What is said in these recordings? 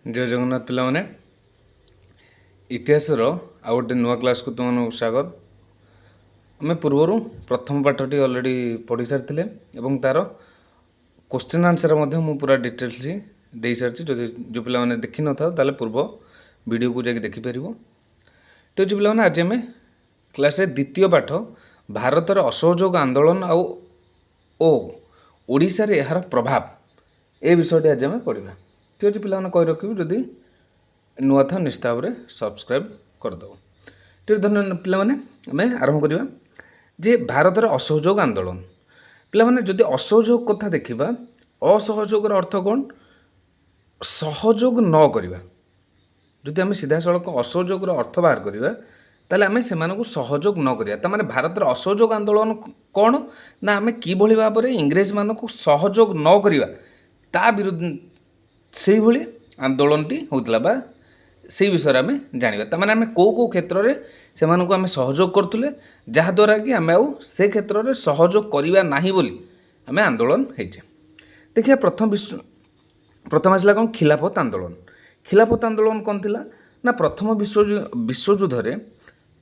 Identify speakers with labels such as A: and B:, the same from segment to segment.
A: जय जगन्नाथ पिलाने इतिहासर आ गोटे नुआ क्लास को तुम स्वागत। आम पूर्वर प्रथम पाठटी अलरेडी पढ़ी सारी तार क्वेश्चन आंसर पूरा डिटेल्स दे सारी जो पे देखी न था पूर्व वीडियो को जाकि देखिपर। तो जो पे आज आम क्लास द्वितीय पाठ भारतर असहयोग आंदोलन ओडिशा रे यार प्रभाव ए विषय आज आम पढ़ा। ठीक अच्छे पे कही रखी जदि नुआ था निश्चित भाव में सब्सक्राइब करदेव। ठीक धन्यवाद पे आम आरंभ करवा जे भारतर असहयोग आंदोलन पे जदि असहयोग कथा देखा असहयोग अर्थ कौन सहयोग न करवा। जदि आम सीधा सड़क असहयोग अर्थ बाहर करवा ताले आम से सहयोग न करिया तामाने भारतर असहयोग आंदोलन कौन ना आम कि भाव में इंग्रेज मानक सहयोग न करवा ता विरुद्ध से भली आंदोलनटी होता बा से विषय आम जाना ताने आम कौ क्षेत्र में से आम सहयोग करुले जहाद्वारा कि आम से क्षेत्र में सहयोग करवा नहीं बोली आम आंदोलन होइछे। देखिए प्रथम आसला कौन खिलाफत आंदोलन। खिलाफत आंदोलन कौन थिला ना प्रथम विश्वयुद्ध रे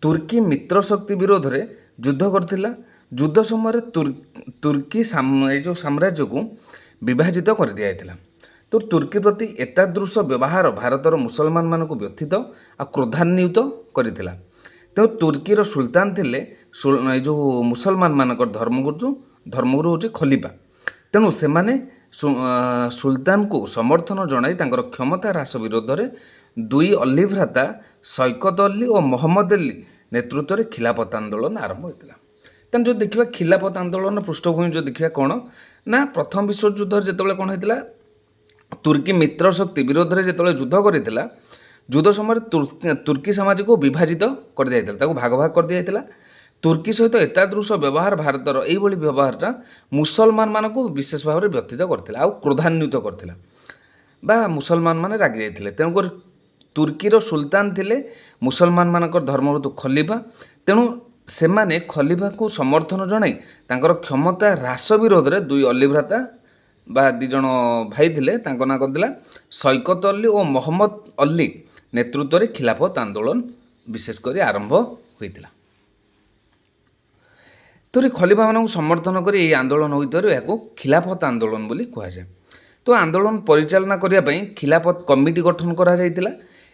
A: तुर्की मित्र शक्ति विरोध में युद्ध करथिला। युद्ध समय तुर्की जो साम्राज्य को विभाजित कर दिया जायतिला। तो तुर्की प्रति एतादृश व्यवहार भारतर मुसलमान मान को व्यथित आ क्रोधान्वित करथिला। तो तुर्कीर सुल्तान थिले जो मुसलमान मानक धर्मगुरु होचे खलीफा। तेणु से सुल्तान को समर्थन जनाई तांकर क्षमता ह्रास विरोध में दुई अली भ्राता सैकत अली और मोहम्मद अली नेतृत्व में खिलाफत आंदोलन आरंभ होता। तेणु जो देखा खिलाफत आंदोलन पृष्ठभूमि जो देखा कौन ना प्रथम विश्वयुद्ध जिते कौन होता तुर्की मित्र शक्ति विरोध में जो युद्ध करता युद्ध समय तुर्की समाज को विभाजित कर दिया भाग भाग कर दिया। तुर्की सहित एतादृश व्यवहार भारतर यही व्यवहारटा मुसलमान मान को विशेष भाव में व्यथित करथिला क्रोधान्वित करथिला बा मुसलमान माने रागी जाइथिले। तेणुकर तुर्कीर सुल्तान थिले मुसलमान मानकर धर्मगुरु खलीफा। तेणु सेमाने खलीफा को समर्थन जनाई तांकर क्षमता ह्रास विरोध में दुई अली भ्राता बा दी जन भाई थिले तांको ना करदिला सैकत अली और मोहम्मद अली नेतृत्व में खिलाफत आंदोलन विशेषकर आरंभ होइतिला। तो खलीफा मान समर्थन कर आंदोलन होइतरु याको खिलाफत आंदोलन बोली कहा जाए। तो आंदोलन परिचालना करने खिलाफत कमिटी गठन करा जाइतिला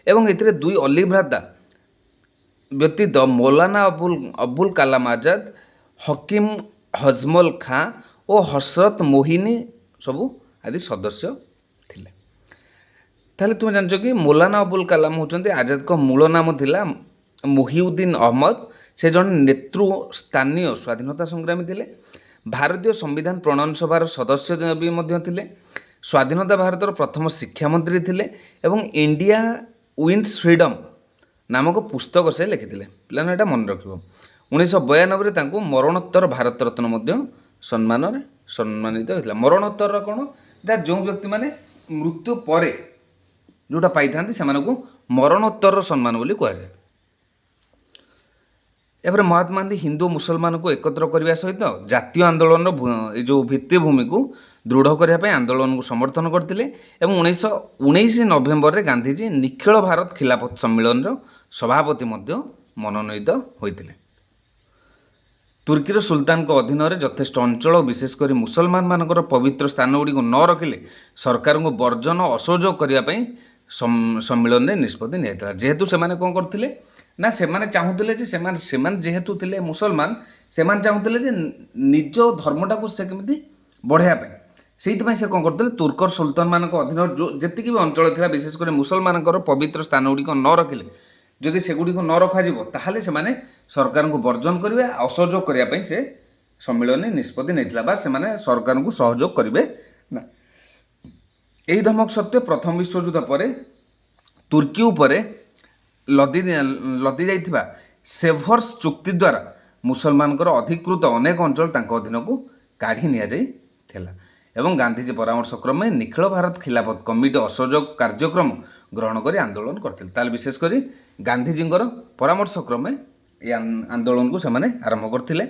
A: एवं एथिरे दुई अली भ्राता व्यतीत मौलाना अबुल कलाम आजाद हकीम हजमल खां और हसरत मोहिनी सबू आदि सदस्य थिले। ताहले तुम जानछ कि मौलाना अबुल कलाम होचंती आजाद को मूल नाम थिला मोहिउद्दीन अहमद। से जन नेतृ स्थानीय स्वाधीनता संग्रामी थिले। भारतीय संविधान प्रणयन सभार सदस्य भी मध्य थिले। स्वाधीनता भारतर प्रथम शिक्षा मंत्री थिले एवं इंडिया विन्स फ्रीडम नामक पुस्तक से लिखिथिले। पिलाने एटा मन रखिबो 1992 रे तांको मरणोत्तर भारत रत्न सम्मानित होता। मरणोत्तर कौन जो व्यक्ति माने मृत्यु पर जोटा पाई था से मरणोत्तर सम्मान बोली कह जाए। यापर महात्मा गांधी हिंदू मुसलमान को एकत्र करने सहित जातीय आंदोलन जो भित्तिभूमि को दृढ़ करने आंदोलन को समर्थन करते। 1919 नवेम्बर में गांधीजी निखिल भारत खिलाफत सम्मेलन सभापति मनोनीत होते। तुर्कीर सुल्तान को अधीन में यथेष्ट अंचल विशेषकर मुसलमान मानकर पवित्र स्थान गुड़ी न रखिले सरकार को वर्जन असहयोग करने सम्मेलन में निष्पत्ति निया। जेहेतु से कौन करते ना से चाहूले जेहेतु थे मुसलमान से चाहूले निज धर्मटा को से केमी बढ़ाई से कौन करते तुर्कर सुल्तान मान अधीन जो जी भी अंचल था विशेषकर मुसलमान पवित्र स्थान गुड़ी न रखिले जदि सेगुड़ी न रखा से सरकार को वर्जन करेंगे असहयोग करने से सम्मेलन में निष्पत्ति नहीं से सरकार को सहयोग करेंगे ना। यही धमक सत्वे प्रथम विश्वयुद्ध पर तुर्की उपर लदी जाइथिबा सेवर्स चुक्ति द्वारा मुसलमान अधिकृत अनेक अंचल अधीन को काढ़ी निया एवं गांधीजी परामर्श क्रमे निखिल भारत खिलाफत कमिटी असहयोग कार्यक्रम ग्रहण कर आंदोलन करते। विशेषकर गांधीजी परामर्श क्रमे ये आंदोलन को सेमाने आरंभ करथिले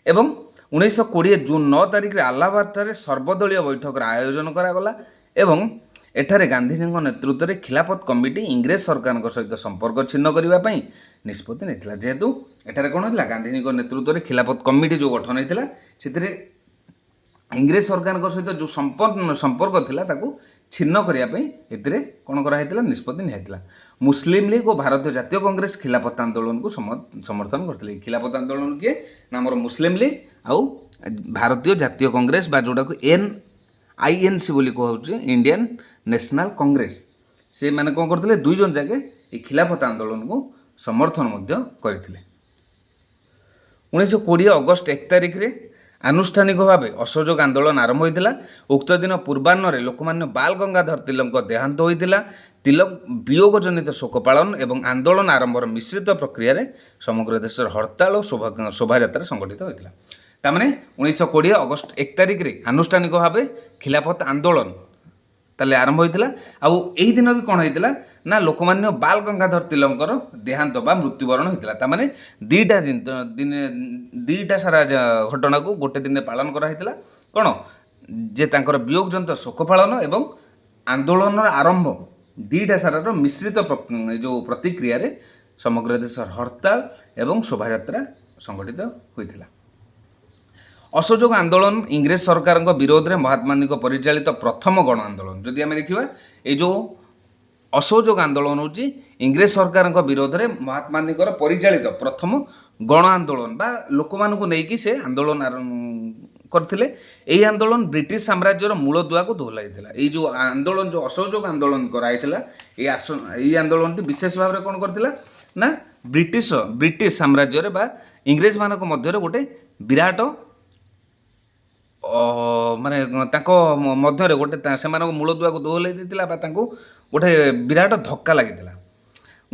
A: एवं 1920 जून 9 तारिख रे इलाहाबाद सर्वदलीय बैठक आयोजन करागला एवं ଏଠାରେ ଗାନ୍ଧିଜୀଙ୍କ ନେତୃତ୍ୱରେ ଖିଲାଫତ କମିଟି ଇଂରେଜ ସରକାରଙ୍କ ସହିତ ସମ୍ପର୍କ ଛିନ୍ନ କରିବା ପାଇଁ ନିଷ୍ପତ୍ତି ନେଇଥିଲା। ଯେହେତୁ ଏଠାରେ କ'ଣ ହେଇଥିଲା, ଗାନ୍ଧିଜୀଙ୍କ ନେତୃତ୍ୱରେ ଖିଲାଫତ କମିଟି ଯେଉଁ ଗଠନ ହେଇଥିଲା ସେଥିରେ ଇଂରେଜ ସରକାରଙ୍କ ସହିତ ଯେଉଁ ସମ୍ପର୍କ ଥିଲା ତାକୁ ଛିନ୍ନ କରିବା ପାଇଁ ଏଥିରେ କ'ଣ କରାହେଇଥିଲା, ନିଷ୍ପତ୍ତି ନିଆଯାଇଥିଲା। ମୁସଲିମ ଲିଗ୍ ଓ ଭାରତୀୟ ଜାତୀୟ କଂଗ୍ରେସ ଖିଲାଫତ ଆନ୍ଦୋଳନକୁ ସମର୍ଥନ କରିଥିଲେ। ଖିଲାଫତ ଆନ୍ଦୋଳନ କିଏ ନା ଆମର ମୁସଲିମ ଲିଗ୍ ଆଉ ଭାରତୀୟ ଜାତୀୟ କଂଗ୍ରେସ ବା ଯେଉଁଟାକୁ INC ବୋଲି କୁହାଯାଉଛି, ଇଣ୍ଡିଆନ୍ ନ୍ୟାସନାଲ୍ କଂଗ୍ରେସ, ସେମାନେ କ'ଣ କରିଥିଲେ, ଦୁଇ ଜଣ ଯାକେ এই ଖିଲାଫତ ଆନ୍ଦୋଳନକୁ ସମର୍ଥନ ମଧ୍ୟ କରିଥିଲେ। 1920 ଅଗଷ୍ଟ 1 ତାରିଖରେ ଆନୁଷ୍ଠାନିକ ଭାବେ ଅସହଯୋଗ ଆନ୍ଦୋଳନ ଆରମ୍ଭ ହୋଇଥିଲା। ଉକ୍ତ ଦିନ ପୂର୍ବାହ୍ନରେ ଲୋକମାନ୍ୟ ବାଲ ଗଙ୍ଗାଧର ତିଲକଙ୍କ ଦେହାନ୍ତ ହୋଇଥିଲା। ତିଲକ ବିୟୋଗ ଜନିତ ଶୋକ ପାଳନ ଏବଂ ଆନ୍ଦୋଳନ ଆରମ୍ଭର ମିଶ୍ରିତ ପ୍ରକ୍ରିୟାରେ ସମଗ୍ର ଦେଶର ହରତାଳ ଓ ଶୋଭାଯାତ୍ରା ସଂଗଠିତ ହୋଇଥିଲା। ତାମାନେ 1920 ଅଗଷ୍ଟ 1 ତାରିଖରେ ଆନୁଷ୍ଠାନିକ ଭାବେ ଖିଲାଫତ ଆନ୍ଦୋଳନ ତାହେଲେ ଆରମ୍ଭ ହୋଇଥିଲା। ଆଉ ଏହି ଦିନ ବି କ'ଣ ହେଇଥିଲା ନା ଲୋକମାନ୍ୟ ବାଲ ଗଙ୍ଗାଧର ତିଲକଙ୍କର ଦେହାନ୍ତ ବା ମୃତ୍ୟୁବରଣ ହୋଇଥିଲା। ତାମାନେ ଦୁଇଟା ସାରା ଘଟଣାକୁ ଗୋଟେ ଦିନରେ ପାଳନ କରାହେଇଥିଲା। କ'ଣ ଯେ ତାଙ୍କର ବିୟୋଗ ଜନିତ ଶୋକ ପାଳନ ଏବଂ ଆନ୍ଦୋଳନର ଆରମ୍ଭ ଦୁଇଟା ସାରାର ମିଶ୍ରିତ ଯେଉଁ ପ୍ରତିକ୍ରିୟାରେ ସମଗ୍ର ଦେଶର ହରତାଳ ଏବଂ ଶୋଭାଯାତ୍ରା ସଂଗଠିତ ହୋଇଥିଲା। ଅସହଯୋଗ ଆନ୍ଦୋଳନ ଇଂରେଜ ସରକାରଙ୍କ ବିରୋଧରେ ମହାତ୍ମା ଗାନ୍ଧୀଙ୍କ ପରିଚାଳିତ ପ୍ରଥମ ଗଣ ଆନ୍ଦୋଳନ। ଯଦି ଆମେ ଦେଖିବା এই ଯେଉଁ ଅସହଯୋଗ ଆନ୍ଦୋଳନ ହେଉଛି ଇଂରେଜ ସରକାରଙ୍କ ବିରୋଧରେ ମହାତ୍ମା ଗାନ୍ଧୀଙ୍କର ପରିଚାଳିତ ପ୍ରଥମ ଗଣ ଆନ୍ଦୋଳନ ବା ଲୋକମାନଙ୍କୁ ନେଇକି ସେ ଆନ୍ଦୋଳନ କରିଥିଲେ। ଏହି ଆନ୍ଦୋଳନ ବ୍ରିଟିଶ ସାମ୍ରାଜ୍ୟର ମୂଳଦୁଆକୁ ଦୋହଲାଇଥିଲା। ଏଇ ଯେଉଁ ଆନ୍ଦୋଳନ, ଯେଉଁ ଅସହଯୋଗ ଆନ୍ଦୋଳନ କରାଯାଇଥିଲା, ଏହି ଆନ୍ଦୋଳନଟି ବିଶେଷ ଭାବରେ କ'ଣ କରିଥିଲା ନା ବ୍ରିଟିଶ ସାମ୍ରାଜ୍ୟରେ ବା ଇଂରେଜମାନଙ୍କ ମଧ୍ୟରେ ଗୋଟେ ବିରାଟ ମାନେ ତାଙ୍କ ମଧ୍ୟରେ ଗୋଟେ ସେମାନଙ୍କ ମୂଳଦୁଆକୁ ଦୋହଲାଇ ଦେଇଥିଲା ବା ତାଙ୍କୁ ଗୋଟେ ବିରାଟ ଧକ୍କା ଲାଗିଥିଲା।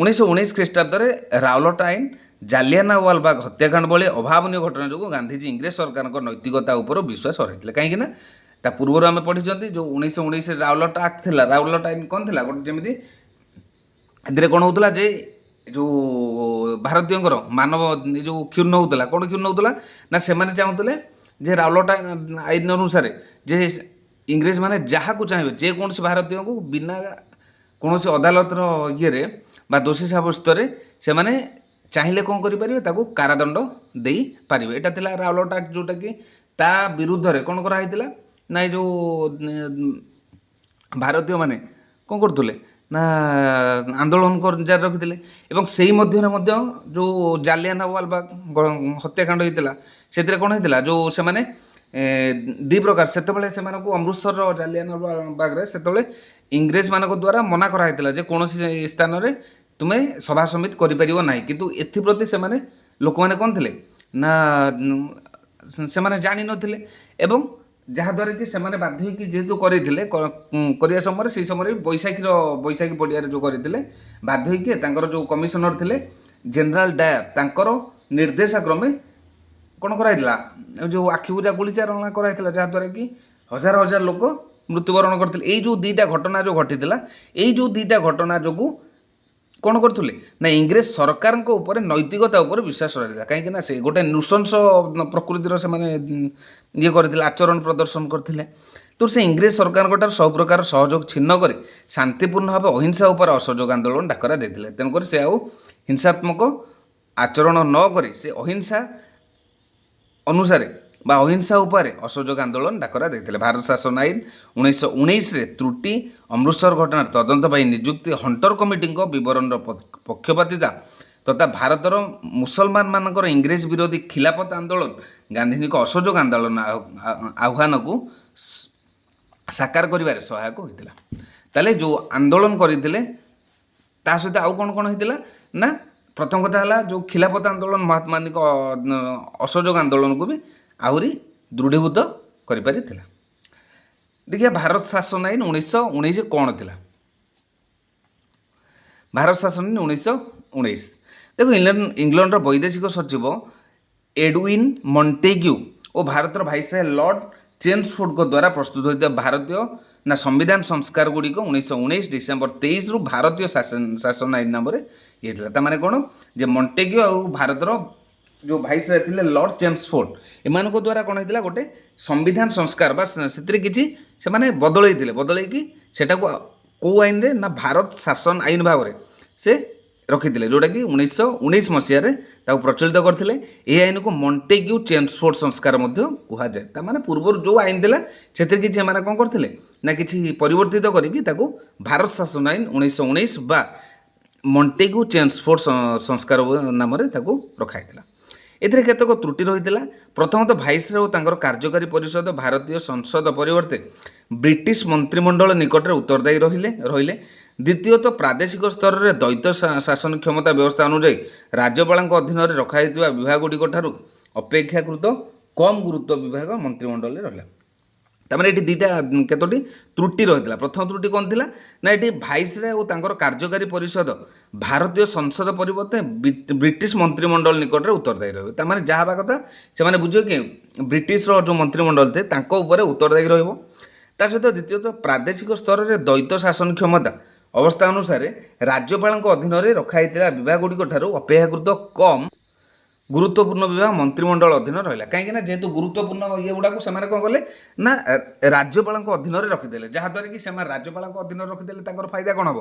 A: 1919 ଖ୍ରୀଷ୍ଟାବ୍ଦରେ ରାଓଲଟ ଆଇନ, ଜାଲିଆନାୱାଲାବାଗ ହତ୍ୟାକାଣ୍ଡ ଭଳି ଅଭାବନୀୟ ଘଟଣା ଯୋଗୁଁ ଗାନ୍ଧିଜୀ ଇଂରେଜ ସରକାରଙ୍କ ନୈତିକତା ଉପରେ ବିଶ୍ୱାସ ହରାଇଥିଲେ। କାହିଁକିନା ତା ପୂର୍ବରୁ ଆମେ ପଢ଼ିଛନ୍ତି ଯେଉଁ 1919 ରାଓଲଟ ଆକ୍ଟ ଥିଲା, ରାଓଲଟ ଆଇନ କ'ଣ ଥିଲା, ଗୋଟେ ଯେମିତି ଏଥିରେ କ'ଣ ହେଉଥିଲା ଯେ ଯେଉଁ ଭାରତୀୟଙ୍କର ମାନବ ଯେଉଁ କ୍ଷୁର୍ଣ୍ଣ ହେଉଥିଲା, କ'ଣ କ୍ଷୁର୍ଣ୍ଣ ହେଉଥିଲା ନା ସେମାନେ ଚାହୁଁଥିଲେ ଯେ ରାଓଲଟ ଆଇନ ଅନୁସାରେ ଯେ ଇଂରେଜମାନେ ଯାହାକୁ ଚାହିଁବେ ଯେକୌଣସି ଭାରତୀୟଙ୍କୁ ବିନା କୌଣସି ଅଦାଲତର ଇଏରେ ବା ଦୋଷୀ ସାବ୍ୟସ୍ତରେ ସେମାନେ ଚାହିଁଲେ କ'ଣ କରିପାରିବେ, ତାକୁ କାରାଦଣ୍ଡ ଦେଇପାରିବେ। ଏଇଟା ଥିଲା ରାଓଲଟ ଆକ୍ଟ, ଯେଉଁଟାକି ତା ବିରୁଦ୍ଧରେ କ'ଣ କରାହେଇଥିଲା ନା ଏ ଯେଉଁ ଭାରତୀୟମାନେ କ'ଣ କରୁଥିଲେ ନା ଆନ୍ଦୋଳନ ଜାରି ରଖିଥିଲେ। ଏବଂ ସେଇ ମଧ୍ୟରେ ମଧ୍ୟ ଯେଉଁ ଜାଲିଆନାୱାଲାବାଗ ହତ୍ୟାକାଣ୍ଡ ହୋଇଥିଲା ସେଥିରେ କ'ଣ ହେଇଥିଲା, ଯେଉଁ ସେମାନେ ଦୁଇ ପ୍ରକାର, ସେତେବେଳେ ସେମାନଙ୍କୁ ଅମୃତସରର ଜାଲିଆନାୱାଲାବାଗରେ ସେତେବେଳେ ଇଂରେଜମାନଙ୍କ ଦ୍ୱାରା ମନା କରାହେଇଥିଲା ଯେ କୌଣସି ସ୍ଥାନରେ ତୁମେ ସଭା ସମିତି କରିପାରିବ ନାହିଁ। କିନ୍ତୁ ଏଥିପ୍ରତି ସେମାନେ ଲୋକମାନେ କ'ଣ ଥିଲେ ନା ସେମାନେ ଜାଣିନଥିଲେ ଏବଂ ଯାହାଦ୍ୱାରା କି ସେମାନେ ବାଧ୍ୟ ହୋଇକି ଯେହେତୁ କରିଥିଲେ, କରିବା ସମୟରେ ସେହି ସମୟରେ ବୈଶାଖୀ ପଡ଼ିଆରେ ଯେଉଁ କରିଥିଲେ, ବାଧ୍ୟ ହୋଇକି ତାଙ୍କର ଯେଉଁ କମିଶନର ଥିଲେ ଜେନେରାଲ ଡାୟାର, ତାଙ୍କର ନିର୍ଦ୍ଦେଶାକ୍ରମେ କ'ଣ କରାଯାଇଥିଲା, ଯେଉଁ ଆଖିବୁଜା ଗୁଳିଚାଳନା କରାଯାଇଥିଲା, ଯାହାଦ୍ୱାରା କି ହଜାର ହଜାର ଲୋକ ମୃତ୍ୟୁବରଣ କରିଥିଲେ। ଏଇ ଯେଉଁ ଦୁଇଟା ଘଟଣା ଯେଉଁ ଘଟିଥିଲା, ଏଇ ଯେଉଁ ଦୁଇଟା ଘଟଣା ଯୋଗୁଁ କ'ଣ କରୁଥିଲେ ନା ଇଂରେଜ ସରକାରଙ୍କ ଉପରେ ନୈତିକତା ଉପରେ ବିଶ୍ୱାସ ରହିଥିଲା। କାହିଁକିନା ସେ ଗୋଟେ ନୃଶଂସ ପ୍ରକୃତିର ସେମାନେ ଇଏ କରିଥିଲେ, ଆଚରଣ ପ୍ରଦର୍ଶନ କରିଥିଲେ। ତ ସେ ଇଂରେଜ ସରକାରଙ୍କଠାରୁ ସବୁ ପ୍ରକାର ସହଯୋଗ ଛିନ୍ନ କରି ଶାନ୍ତିପୂର୍ଣ୍ଣ ଭାବେ ଅହିଂସା ଉପରେ ଅସହଯୋଗ ଆନ୍ଦୋଳନ ଡାକରା ଦେଇଥିଲେ। ତେଣୁକରି ସେ ଆଉ ହିଂସାତ୍ମକ ଆଚରଣ ନ କରି ସେ ଅହିଂସା ଅନୁସାରେ ବା ଅହିଂସା ଉପରେ ଅସହଯୋଗ ଆନ୍ଦୋଳନ ଡାକରା ଦେଇଥିଲେ। ଭାରତ ଶାସନ ଆଇନ 1919ରେ ତ୍ରୁଟି, ଅମୃତସର ଘଟଣାର ତଦନ୍ତ ପାଇଁ ନିଯୁକ୍ତି, ହଣ୍ଟର କମିଟିଙ୍କ ବିବରଣର ପକ୍ଷପାତିତା ତଥା ଭାରତର ମୁସଲମାନମାନଙ୍କର ଇଂରେଜ ବିରୋଧୀ ଖିଲାଫତ ଆନ୍ଦୋଳନ ଗାନ୍ଧିଜୀଙ୍କ ଅସହଯୋଗ ଆନ୍ଦୋଳନ ଆହ୍ୱାନକୁ ସାକାର କରିବାରେ ସହାୟକ ହୋଇଥିଲା। ତାହେଲେ ଯେଉଁ ଆନ୍ଦୋଳନ କରିଥିଲେ ତା ସହିତ ଆଉ କ'ଣ କ'ଣ ହେଇଥିଲା ନା ପ୍ରଥମ କଥା ହେଲା ଯେଉଁ ଖିଲାଫତ ଆନ୍ଦୋଳନ ମହାତ୍ମା ଗାନ୍ଧୀଙ୍କ ଅସହଯୋଗ ଆନ୍ଦୋଳନକୁ ବି ଆହୁରି ଦୃଢ଼ୀଭୂତ କରିପାରିଥିଲା। ଦେଖିବା ଭାରତ ଶାସନ ଆଇନ 1919 କ'ଣ ଥିଲା। ଭାରତ ଶାସନ ଆଇନ 1919 ଦେଖ, ଇଂଲଣ୍ଡର ବୈଦେଶିକ ସଚିବ ଏଡୱିନ୍ ମଣ୍ଟେଗ୍ୟୁ ଓ ଭାରତର ଭାଇସରୟ ଲର୍ଡ଼ ଚେମ୍ସଫୋର୍ଡ଼ଙ୍କ ଦ୍ୱାରା ପ୍ରସ୍ତୁତ ହୋଇଥିବା ଭାରତୀୟ ସମ୍ବିଧାନ ସଂସ୍କାର ଗୁଡ଼ିକ 1919 ଡିସେମ୍ବର 23ରୁ ଭାରତୀୟ ଶାସନ ଆଇନ ନାମରେ ଇଏ ଥିଲା। ତାମାନେ କ'ଣ ଯେ ମଣ୍ଟେଗ୍ୟୁ ଆଉ ଭାରତର ଯେଉଁ ଭାଇସରୟ ଥିଲେ ଲର୍ଡ଼ ଚେମ୍ସଫୋର୍ଡ଼, ଏମାନଙ୍କ ଦ୍ୱାରା କ'ଣ ହେଇଥିଲା, ଗୋଟେ ସମ୍ବିଧାନ ସଂସ୍କାର ବା ସେଥିରେ କିଛି ସେମାନେ ବଦଳେଇକି ସେଟାକୁ କେଉଁ ଆଇନରେ ନା ଭାରତ ଶାସନ ଆଇନ ଭାବରେ ସେ ରଖିଥିଲେ, ଯେଉଁଟାକି 1919 ମସିହାରେ ତାକୁ ପ୍ରଚଳିତ କରିଥିଲେ। ଏହି ଆଇନକୁ ମଣ୍ଟେଗ୍ୟୁ ଚେମ୍ସଫୋର୍ଡ ସଂସ୍କାର ମଧ୍ୟ କୁହାଯାଏ। ତା'ମାନେ ପୂର୍ବରୁ ଯେଉଁ ଆଇନ ଥିଲା ସେଥିରେ କିଛି ସେମାନେ କ'ଣ କରିଥିଲେ ନା କିଛି ପରିବର୍ତ୍ତିତ କରିକି ତାକୁ ଭାରତ ଶାସନ ଆଇନ 1919 ବା ମଣ୍ଟେଗ୍ୟୁ ଚେମ୍ସଫୋର୍ଡ ସଂସ୍କାର ନାମରେ ତାକୁ ରଖାଯାଇଥିଲା। ଏଥିରେ କେତେକ ତ୍ରୁଟି ରହିଥିଲା। ପ୍ରଥମତଃ ଭାଇସରୟ ଓ ତାଙ୍କର କାର୍ଯ୍ୟକାରୀ ପରିଷଦ ଭାରତୀୟ ସଂସଦ ପରିବର୍ତ୍ତେ ବ୍ରିଟିଶ ମନ୍ତ୍ରିମଣ୍ଡଳ ନିକଟରେ ଉତ୍ତରଦାୟୀ ରହିଲେ। ଦ୍ୱିତୀୟତଃ ପ୍ରାଦେଶିକ ସ୍ତରରେ ଦ୍ୱୈତ ଶାସନ କ୍ଷମତା ବ୍ୟବସ୍ଥା ଅନୁଯାୟୀ ରାଜ୍ୟପାଳଙ୍କ ଅଧୀନରେ ରଖାଯାଇଥିବା ବିଭାଗଗୁଡ଼ିକ ଠାରୁ ଅପେକ୍ଷାକୃତ କମ୍ ଗୁରୁତ୍ୱ ବିଭାଗ ମନ୍ତ୍ରିମଣ୍ଡଳରେ ରହିଲା। ତାମାନେ ଏଠି ଦୁଇଟା କେତୋଟି ତ୍ରୁଟି ରହିଥିଲା। ପ୍ରଥମ ତ୍ରୁଟି କ'ଣ ଥିଲା ନା ଏଠି ଭାଇସରୟ ଓ ତାଙ୍କର କାର୍ଯ୍ୟକାରୀ ପରିଷଦ ଭାରତୀୟ ସଂସଦ ପରିବର୍ତ୍ତେ ବ୍ରିଟିଶ ମନ୍ତ୍ରିମଣ୍ଡଳ ନିକଟରେ ଉତ୍ତରଦାୟୀ ରହିବ। ତାମାନେ ଯାହା ହେବା କଥା ସେମାନେ ବୁଝିବେ କି ବ୍ରିଟିଶର ଯେଉଁ ମନ୍ତ୍ରିମଣ୍ଡଳ ଥାଏ ତାଙ୍କ ଉପରେ ଉତ୍ତରଦାୟୀ ରହିବ। ତା ସହିତ ଦ୍ୱିତୀୟତଃ ପ୍ରାଦେଶିକ ସ୍ତରରେ ଦ୍ୱୈତ ଶାସନ କ୍ଷମତା ଅବସ୍ଥା ଅନୁସାରେ ରାଜ୍ୟପାଳଙ୍କ ଅଧୀନରେ ରଖାଯାଇଥିବା ବିଭାଗଗୁଡ଼ିକ ଠାରୁ ଅପେକ୍ଷାକୃତ କମ୍ ଗୁରୁତ୍ୱପୂର୍ଣ୍ଣ ବିଭାଗ ମନ୍ତ୍ରିମଣ୍ଡଳ ଅଧୀନରେ ରହିଲା। କାହିଁକିନା ଯେହେତୁ ଗୁରୁତ୍ୱପୂର୍ଣ୍ଣ ଇଏ ଗୁଡ଼ାକୁ ସେମାନେ କ'ଣ କଲେ ନା ରାଜ୍ୟପାଳଙ୍କ ଅଧୀନରେ ରଖିଦେଲେ, ଯାହାଦ୍ୱାରା କି ସେମାନେ ରାଜ୍ୟପାଳଙ୍କ ଅଧୀନରେ ରଖିଦେଲେ ତାଙ୍କର ଫାଇଦା କ'ଣ ହେବ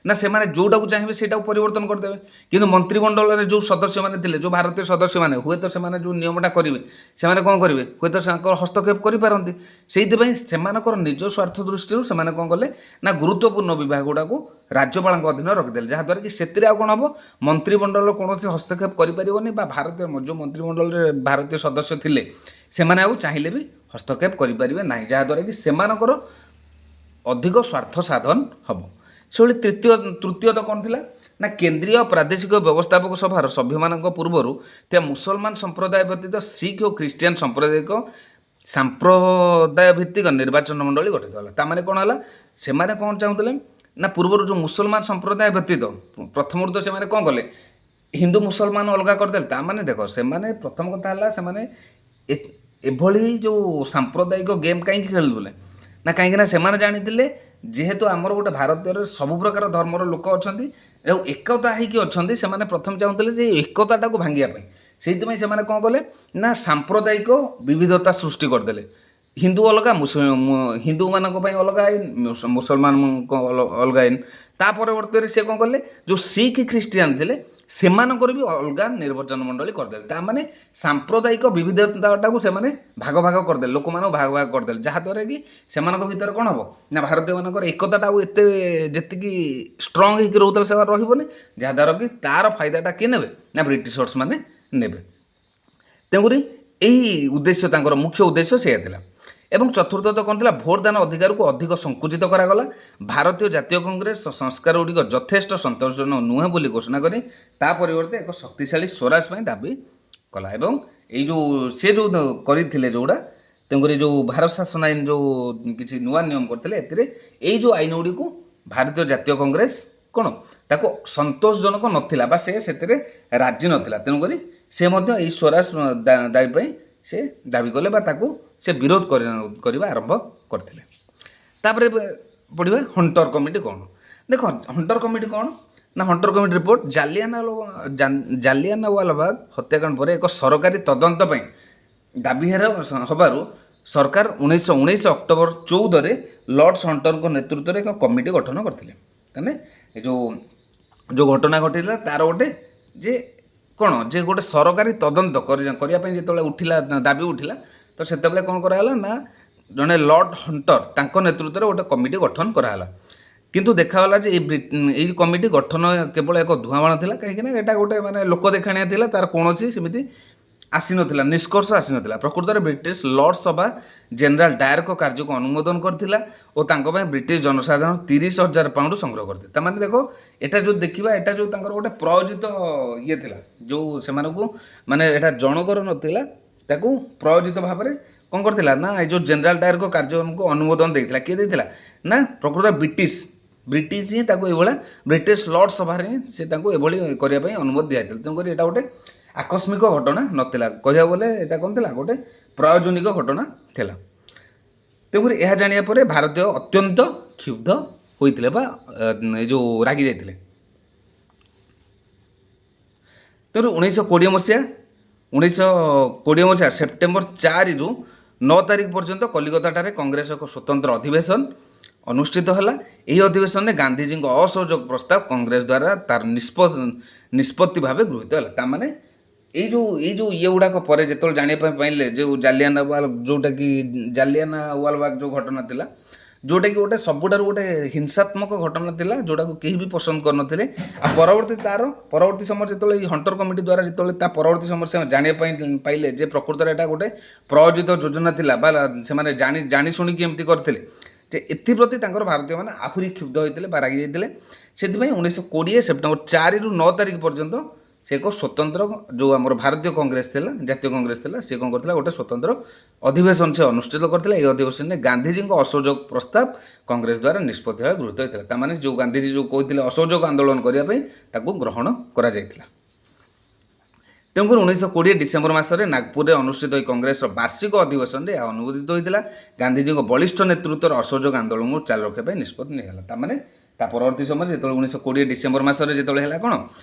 A: ନା ସେମାନେ ଯେଉଁଟାକୁ ଚାହିଁବେ ସେଇଟାକୁ ପରିବର୍ତ୍ତନ କରିଦେବେ। କିନ୍ତୁ ମନ୍ତ୍ରିମଣ୍ଡଳରେ ଯେଉଁ ସଦସ୍ୟମାନେ ଥିଲେ, ଯେଉଁ ଭାରତୀୟ ସଦସ୍ୟମାନେ, ହୁଏତ ସେମାନେ ଯେଉଁ ନିୟମଟା କରିବେ ସେମାନେ କ'ଣ କରିବେ, ହୁଏତ ତାଙ୍କର ହସ୍ତକ୍ଷେପ କରିପାରନ୍ତି। ସେଇଥିପାଇଁ ସେମାନଙ୍କର ନିଜ ସ୍ୱାର୍ଥ ଦୃଷ୍ଟିରୁ ସେମାନେ କ'ଣ କଲେ ନା ଗୁରୁତ୍ୱପୂର୍ଣ୍ଣ ବିଭାଗ ଗୁଡ଼ାକୁ ରାଜ୍ୟପାଳଙ୍କ ଅଧୀନରେ ରଖିଦେଲେ, ଯାହାଦ୍ୱାରା କି ସେଥିରେ ଆଉ କ'ଣ ହେବ ମନ୍ତ୍ରିମଣ୍ଡଳ କୌଣସି ହସ୍ତକ୍ଷେପ କରିପାରିବନି ବା ଯେଉଁ ମନ୍ତ୍ରିମଣ୍ଡଳରେ ଭାରତୀୟ ସଦସ୍ୟ ଥିଲେ ସେମାନେ ଆଉ ଚାହିଁଲେ ବି ହସ୍ତକ୍ଷେପ କରିପାରିବେ ନାହିଁ, ଯାହାଦ୍ୱାରା କି ସେମାନଙ୍କର ଅଧିକ ସ୍ୱାର୍ଥ ସାଧନ ହେବ। ସେଭଳି ତୃତୀୟତଃ କ'ଣ ଥିଲା ନା କେନ୍ଦ୍ରୀୟ ପ୍ରାଦେଶିକ ବ୍ୟବସ୍ଥାପକ ସଭାର ସଭ୍ୟମାନଙ୍କ ପୂର୍ବରୁ ଥିବା ମୁସଲମାନ ସମ୍ପ୍ରଦାୟ ବ୍ୟତୀତ ଶିଖ ଓ ଖ୍ରୀଷ୍ଟିଆନ ସାମ୍ପ୍ରଦାୟ ଭିତ୍ତିକ ନିର୍ବାଚନ ମଣ୍ଡଳୀ ଗଠିତ ହେଲା। ତା'ମାନେ କ'ଣ ହେଲା ସେମାନେ କ'ଣ ଚାହୁଁଥିଲେ ନା ପୂର୍ବରୁ ଯେଉଁ ମୁସଲମାନ ସମ୍ପ୍ରଦାୟ ବ୍ୟତୀତ ପ୍ରଥମରୁ ତ ସେମାନେ କ'ଣ କଲେ ହିନ୍ଦୁ ମୁସଲମାନ ଅଲଗା କରିଦେଲେ। ତା'ମାନେ ଦେଖ ସେମାନେ ପ୍ରଥମ କଥା ହେଲା ସେମାନେ ଏଭଳି ଯେଉଁ ସାମ୍ପ୍ରଦାୟିକ ଗେମ୍ କାହିଁକି ଖେଳୁଥିଲେ ନା କାହିଁକିନା ସେମାନେ ଜାଣିଥିଲେ ଯେହେତୁ ଆମର ଗୋଟେ ଭାରତରେ ସବୁ ପ୍ରକାର ଧର୍ମର ଲୋକ ଅଛନ୍ତି ଏବଂ ଏକତା ହେଇକି ଅଛନ୍ତି, ସେମାନେ ପ୍ରଥମେ ଚାହୁଁଥିଲେ ଯେ ଏକତାଟାକୁ ଭାଙ୍ଗିବା ପାଇଁ। ସେଇଥିପାଇଁ ସେମାନେ କ'ଣ କଲେ ନା ସାମ୍ପ୍ରଦାୟିକ ବିବିଧତା ସୃଷ୍ଟି କରିଦେଲେ। ହିନ୍ଦୁ ଅଲଗା, ହିନ୍ଦୁମାନଙ୍କ ପାଇଁ ଅଲଗା ଆଇନ, ମୁସଲମାନଙ୍କ ଅଲଗା ଆଇନ। ତା ପରବର୍ତ୍ତୀରେ ସେ କ'ଣ କଲେ ଯେଉଁ ଶିଖ ଖ୍ରୀଷ୍ଟିଆନ ଥିଲେ ସେମାନଙ୍କର ବି ଅଲଗା ନିର୍ବାଚନ ମଣ୍ଡଳୀ କରିଦେଲେ। ତା'ମାନେ ସାମ୍ପ୍ରଦାୟିକ ବିବିଧତାଟାକୁ ସେମାନେ ଭାଗ ଭାଗ କରିଦେଲେ, ଲୋକମାନଙ୍କୁ ଭାଗ ଭାଗ କରିଦେଲେ, ଯାହାଦ୍ୱାରା କି ସେମାନଙ୍କ ଭିତରେ କ'ଣ ହେବ ନା ଭାରତୀୟମାନଙ୍କର ଏକତାଟା ଆଉ ଏତେ ଯେତିକି ଷ୍ଟ୍ରଙ୍ଗ ହେଇକି ରହୁଥିଲା ସେମାନେ ରହିବନି, ଯାହାଦ୍ୱାରା କି ତା'ର ଫାଇଦାଟା କିଏ ନେବେ ନା ବ୍ରିଟିଶର୍ସ ମାନେ ନେବେ। ତେଣୁକରି ଏହି ଉଦ୍ଦେଶ୍ୟ ତାଙ୍କର ମୁଖ୍ୟ ଉଦ୍ଦେଶ୍ୟ ସେଇଆ ଥିଲା। ଏବଂ ଚତୁର୍ଥତଃ କ'ଣ ଥିଲା ଭୋଟଦାନ ଅଧିକାରକୁ ଅଧିକ ସଙ୍କୁଚିତ କରାଗଲା। ଭାରତୀୟ ଜାତୀୟ କଂଗ୍ରେସ ସଂସ୍କାର ଗୁଡ଼ିକ ଯଥେଷ୍ଟ ସନ୍ତୋଷଜନକ ନୁହେଁ ବୋଲି ଘୋଷଣା କରି ତା ପରିବର୍ତ୍ତେ ଏକ ଶକ୍ତିଶାଳୀ ସ୍ୱରାଜ ପାଇଁ ଦାବି କଲା। ଏବଂ ଏଇ ଯେଉଁ ସେ ଯେଉଁ କରିଥିଲେ ଯେଉଁଟା ତେଣୁକରି ଯେଉଁ ଭାରତ ଶାସନ ଆଇନ ଯେଉଁ କିଛି ନୂଆ ନିୟମ କରିଥିଲେ ଏଥିରେ ଏଇ ଯେଉଁ ଆଇନ ଗୁଡ଼ିକୁ ଭାରତୀୟ ଜାତୀୟ କଂଗ୍ରେସ କ'ଣ ତାକୁ ସନ୍ତୋଷଜନକ ନଥିଲା ବା ସେ ସେଥିରେ ରାଜି ନଥିଲା। ତେଣୁକରି ସେ ମଧ୍ୟ ଏଇ ସ୍ୱରାଜ ଦାବି ପାଇଁ ସେ ଦାବି କଲେ ବା ତାକୁ ସେ ବିରୋଧ କରିବା ଆରମ୍ଭ କରିଥିଲେ। ତାପରେ ପଢ଼ିବା ହଣ୍ଟର କମିଟି କ'ଣ। ଦେଖ ହଣ୍ଟର କମିଟି କ'ଣ ନା ହଣ୍ଟର କମିଟି ରିପୋର୍ଟ ଜାଲିଆନାୱାଲାବାଗ ହତ୍ୟାକାଣ୍ଡ ପରେ ଏକ ସରକାରୀ ତଦନ୍ତ ପାଇଁ ଦାବି ହେବାରୁ ସରକାର 1919 ଅକ୍ଟୋବର 14ରେ ଲର୍ଡ଼ସ୍ ହଣ୍ଟରଙ୍କ ନେତୃତ୍ୱରେ ଏକ କମିଟି ଗଠନ କରିଥିଲେ। ତାହେଲେ ଏ ଯେଉଁ ଘଟଣା ଘଟିଥିଲା ତା'ର ଗୋଟେ ଯେ କ'ଣ ଯେ ଗୋଟେ ସରକାରୀ ତଦନ୍ତ କରିବା ପାଇଁ ଯେତେବେଳେ ଉଠିଲା ଦାବି ଉଠିଲା ତ ସେତେବେଳେ କ'ଣ କରାହେଲା ନା ଜଣେ ଲର୍ଡ଼ ହଣ୍ଟର ତାଙ୍କ ନେତୃତ୍ୱରେ ଗୋଟେ କମିଟି ଗଠନ କରାହେଲା। କିନ୍ତୁ ଦେଖାଗଲା ଯେ ଏଇ କମିଟି ଗଠନ କେବଳ ଏକ ଧୂଆଁବାଣ ଥିଲା, କାହିଁକିନା ଏଇଟା ଗୋଟେ ମାନେ ଲୋକ ଦେଖାଣିଆ ଥିଲା, ତା'ର କୌଣସି ସେମିତି ଆସିନଥିଲା, ନିଷ୍କର୍ଷ ଆସିନଥିଲା। ପ୍ରକୃତରେ ବ୍ରିଟିଶ ଲର୍ଡ଼ ସଭା ଜେନେରାଲ ଡାୟରଙ୍କ କାର୍ଯ୍ୟକୁ ଅନୁମୋଦନ କରିଥିଲା ଓ ତାଙ୍କ ପାଇଁ ବ୍ରିଟିଶ ଜନସାଧାରଣ 30,000 ପାଉଣ୍ଡ ସଂଗ୍ରହ କରିଥିଲେ। ତା'ମାନେ ଦେଖ ଏଇଟା ଯେଉଁ ଦେଖିବା ଏଇଟା ଯେଉଁ ତାଙ୍କର ଗୋଟେ ପ୍ରୟୋଜିତ ଇଏ ଥିଲା, ଯେଉଁ ସେମାନଙ୍କୁ ମାନେ ଏଇଟା ଜଣକର ନଥିଲା, ତାକୁ ପ୍ରୟୋଜିତ ଭାବରେ କ'ଣ କରିଥିଲା ନା ଏଇ ଯେଉଁ ଜେନେରାଲ ଡାୟରଙ୍କ କାର୍ଯ୍ୟକୁ ଅନୁମୋଦନ ଦେଇଥିଲା। କିଏ ଦେଇଥିଲା ନା ପ୍ରକୃତ ବ୍ରିଟିଶ ହିଁ ତାକୁ ଏଇଭଳିଆ ବ୍ରିଟିଶ ଲର୍ଡ଼ ସଭାରେ ସେ ତାଙ୍କୁ ଏଭଳି କରିବା ପାଇଁ ଅନୁମତି ଦିଆଯାଇଥିଲା। ତେଣୁକରି ଏଇଟା ଗୋଟେ ଆକସ୍ମିକ ଘଟଣା ନଥିଲା, କହିବାକୁ ଗଲେ ଏଇଟା କ'ଣ ଥିଲା ଗୋଟେ ପ୍ରୟୋଜନିକ ଘଟଣା ଥିଲା। ତେଣୁକରି ଏହା ଜାଣିବା ପରେ ଭାରତୀୟ ଅତ୍ୟନ୍ତ କ୍ଷୁବ୍ଧ ହୋଇଥିଲେ ବା ଏ ଯେଉଁ ରାଗି ଯାଇଥିଲେ। ତେଣୁ 1920 ମସିହା ସେପ୍ଟେମ୍ବର 4ରୁ 9 ତାରିଖ ପର୍ଯ୍ୟନ୍ତ କଲିକତାଠାରେ କଂଗ୍ରେସ ଏକ ସ୍ୱତନ୍ତ୍ର ଅଧିବେଶନ ଅନୁଷ୍ଠିତ ହେଲା। ଏହି ଅଧିବେଶନରେ ଗାନ୍ଧିଜୀଙ୍କ ଅସହଯୋଗ ପ୍ରସ୍ତାବ କଂଗ୍ରେସ ଦ୍ୱାରା ତାର ନିଷ୍ପତ୍ତି ଭାବେ ଗୃହୀତ ହେଲା। ତାମାନେ ଏଇ ଯେଉଁ ଇଏ ଗୁଡ଼ାକ ପରେ ଯେତେବେଳେ ଜାଣିବା ପାଇଁ ପାଇଲେ ଯେଉଁ ଯେଉଁଟାକି ଜାଲିଆନାୱାଲାବାଗ ଯେଉଁ ଘଟଣା ଥିଲା, ଯେଉଁଟାକି ଗୋଟେ ସବୁଠାରୁ ଗୋଟେ ହିଂସାତ୍ମକ ଘଟଣା ଥିଲା, ଯେଉଁଟାକୁ କେହି ବି ପସନ୍ଦ କରିନଥିଲେ। ଆଉ ପରବର୍ତ୍ତୀ ସମୟରେ ଯେତେବେଳେ ଏଇ ହଣ୍ଟର କମିଟି ଦ୍ୱାରା ଯେତେବେଳେ ତା ପରବର୍ତ୍ତୀ ସମୟରେ ସେମାନେ ଜାଣିବା ପାଇଁ ପାଇଲେ ଯେ ପ୍ରକୃତରେ ଏଇଟା ଗୋଟେ ପ୍ରୟୋଜିତ ଯୋଜନା ଥିଲା ବା ସେମାନେ ଜାଣି ଶୁଣିକି ଏମିତି କରିଥିଲେ, ଯେ ଏଥିପ୍ରତି ତାଙ୍କର ଭାରତୀୟମାନେ ଆହୁରି କ୍ଷୁବ୍ଧ ହୋଇଥିଲେ ବା ରାଗି ଯାଇଥିଲେ। ସେଥିପାଇଁ 1920 ସେପ୍ଟେମ୍ବର 4ରୁ 9 ତାରିଖ ପର୍ଯ୍ୟନ୍ତ ସେ ଏକ ସ୍ୱତନ୍ତ୍ର ଯେଉଁ ଆମର ଭାରତୀୟ କଂଗ୍ରେସ ଥିଲା, ଜାତୀୟ କଂଗ୍ରେସ ଥିଲା, ସେ କ'ଣ କରିଥିଲା ଗୋଟେ ସ୍ୱତନ୍ତ୍ର ଅଧିବେଶନ ସେ ଅନୁଷ୍ଠିତ କରିଥିଲା। ଏହି ଅଧିବେଶନରେ ଗାନ୍ଧିଜୀଙ୍କ ଅସହଯୋଗ ପ୍ରସ୍ତାବ କଂଗ୍ରେସ ଦ୍ୱାରା ନିଷ୍ପତ୍ତି ଭାବେ ଗୃହୀତ ହୋଇଥିଲା। ତାମାନେ ଯେଉଁ ଗାନ୍ଧିଜୀ ଯେଉଁ କହିଥିଲେ ଅସହଯୋଗ ଆନ୍ଦୋଳନ କରିବା ପାଇଁ, ତାକୁ ଗ୍ରହଣ କରାଯାଇଥିଲା। ତେଣୁକରି 1920 ଡିସେମ୍ବର ମାସରେ ନାଗପୁରରେ ଅନୁଷ୍ଠିତ ଏହି କଂଗ୍ରେସର ବାର୍ଷିକ ଅଧିବେଶନରେ ଏହା ଅନୁମୋଦିତ ହୋଇଥିଲା। ଗାନ୍ଧିଜୀଙ୍କ ବଳିଷ୍ଠ ନେତୃତ୍ୱରେ ଅସହଯୋଗ ଆନ୍ଦୋଳନକୁ ଚାଲୁ ରଖିବା ପାଇଁ ନିଷ୍ପତ୍ତି ନିଆଗଲା। ତାମାନେ ତା ପରବର୍ତ୍ତୀ ସମୟରେ ଯେତେବେଳେ 1920 ଡିସେମ୍ବର ମାସରେ ଯେତେବେଳେ ହେଲା କ'ଣ,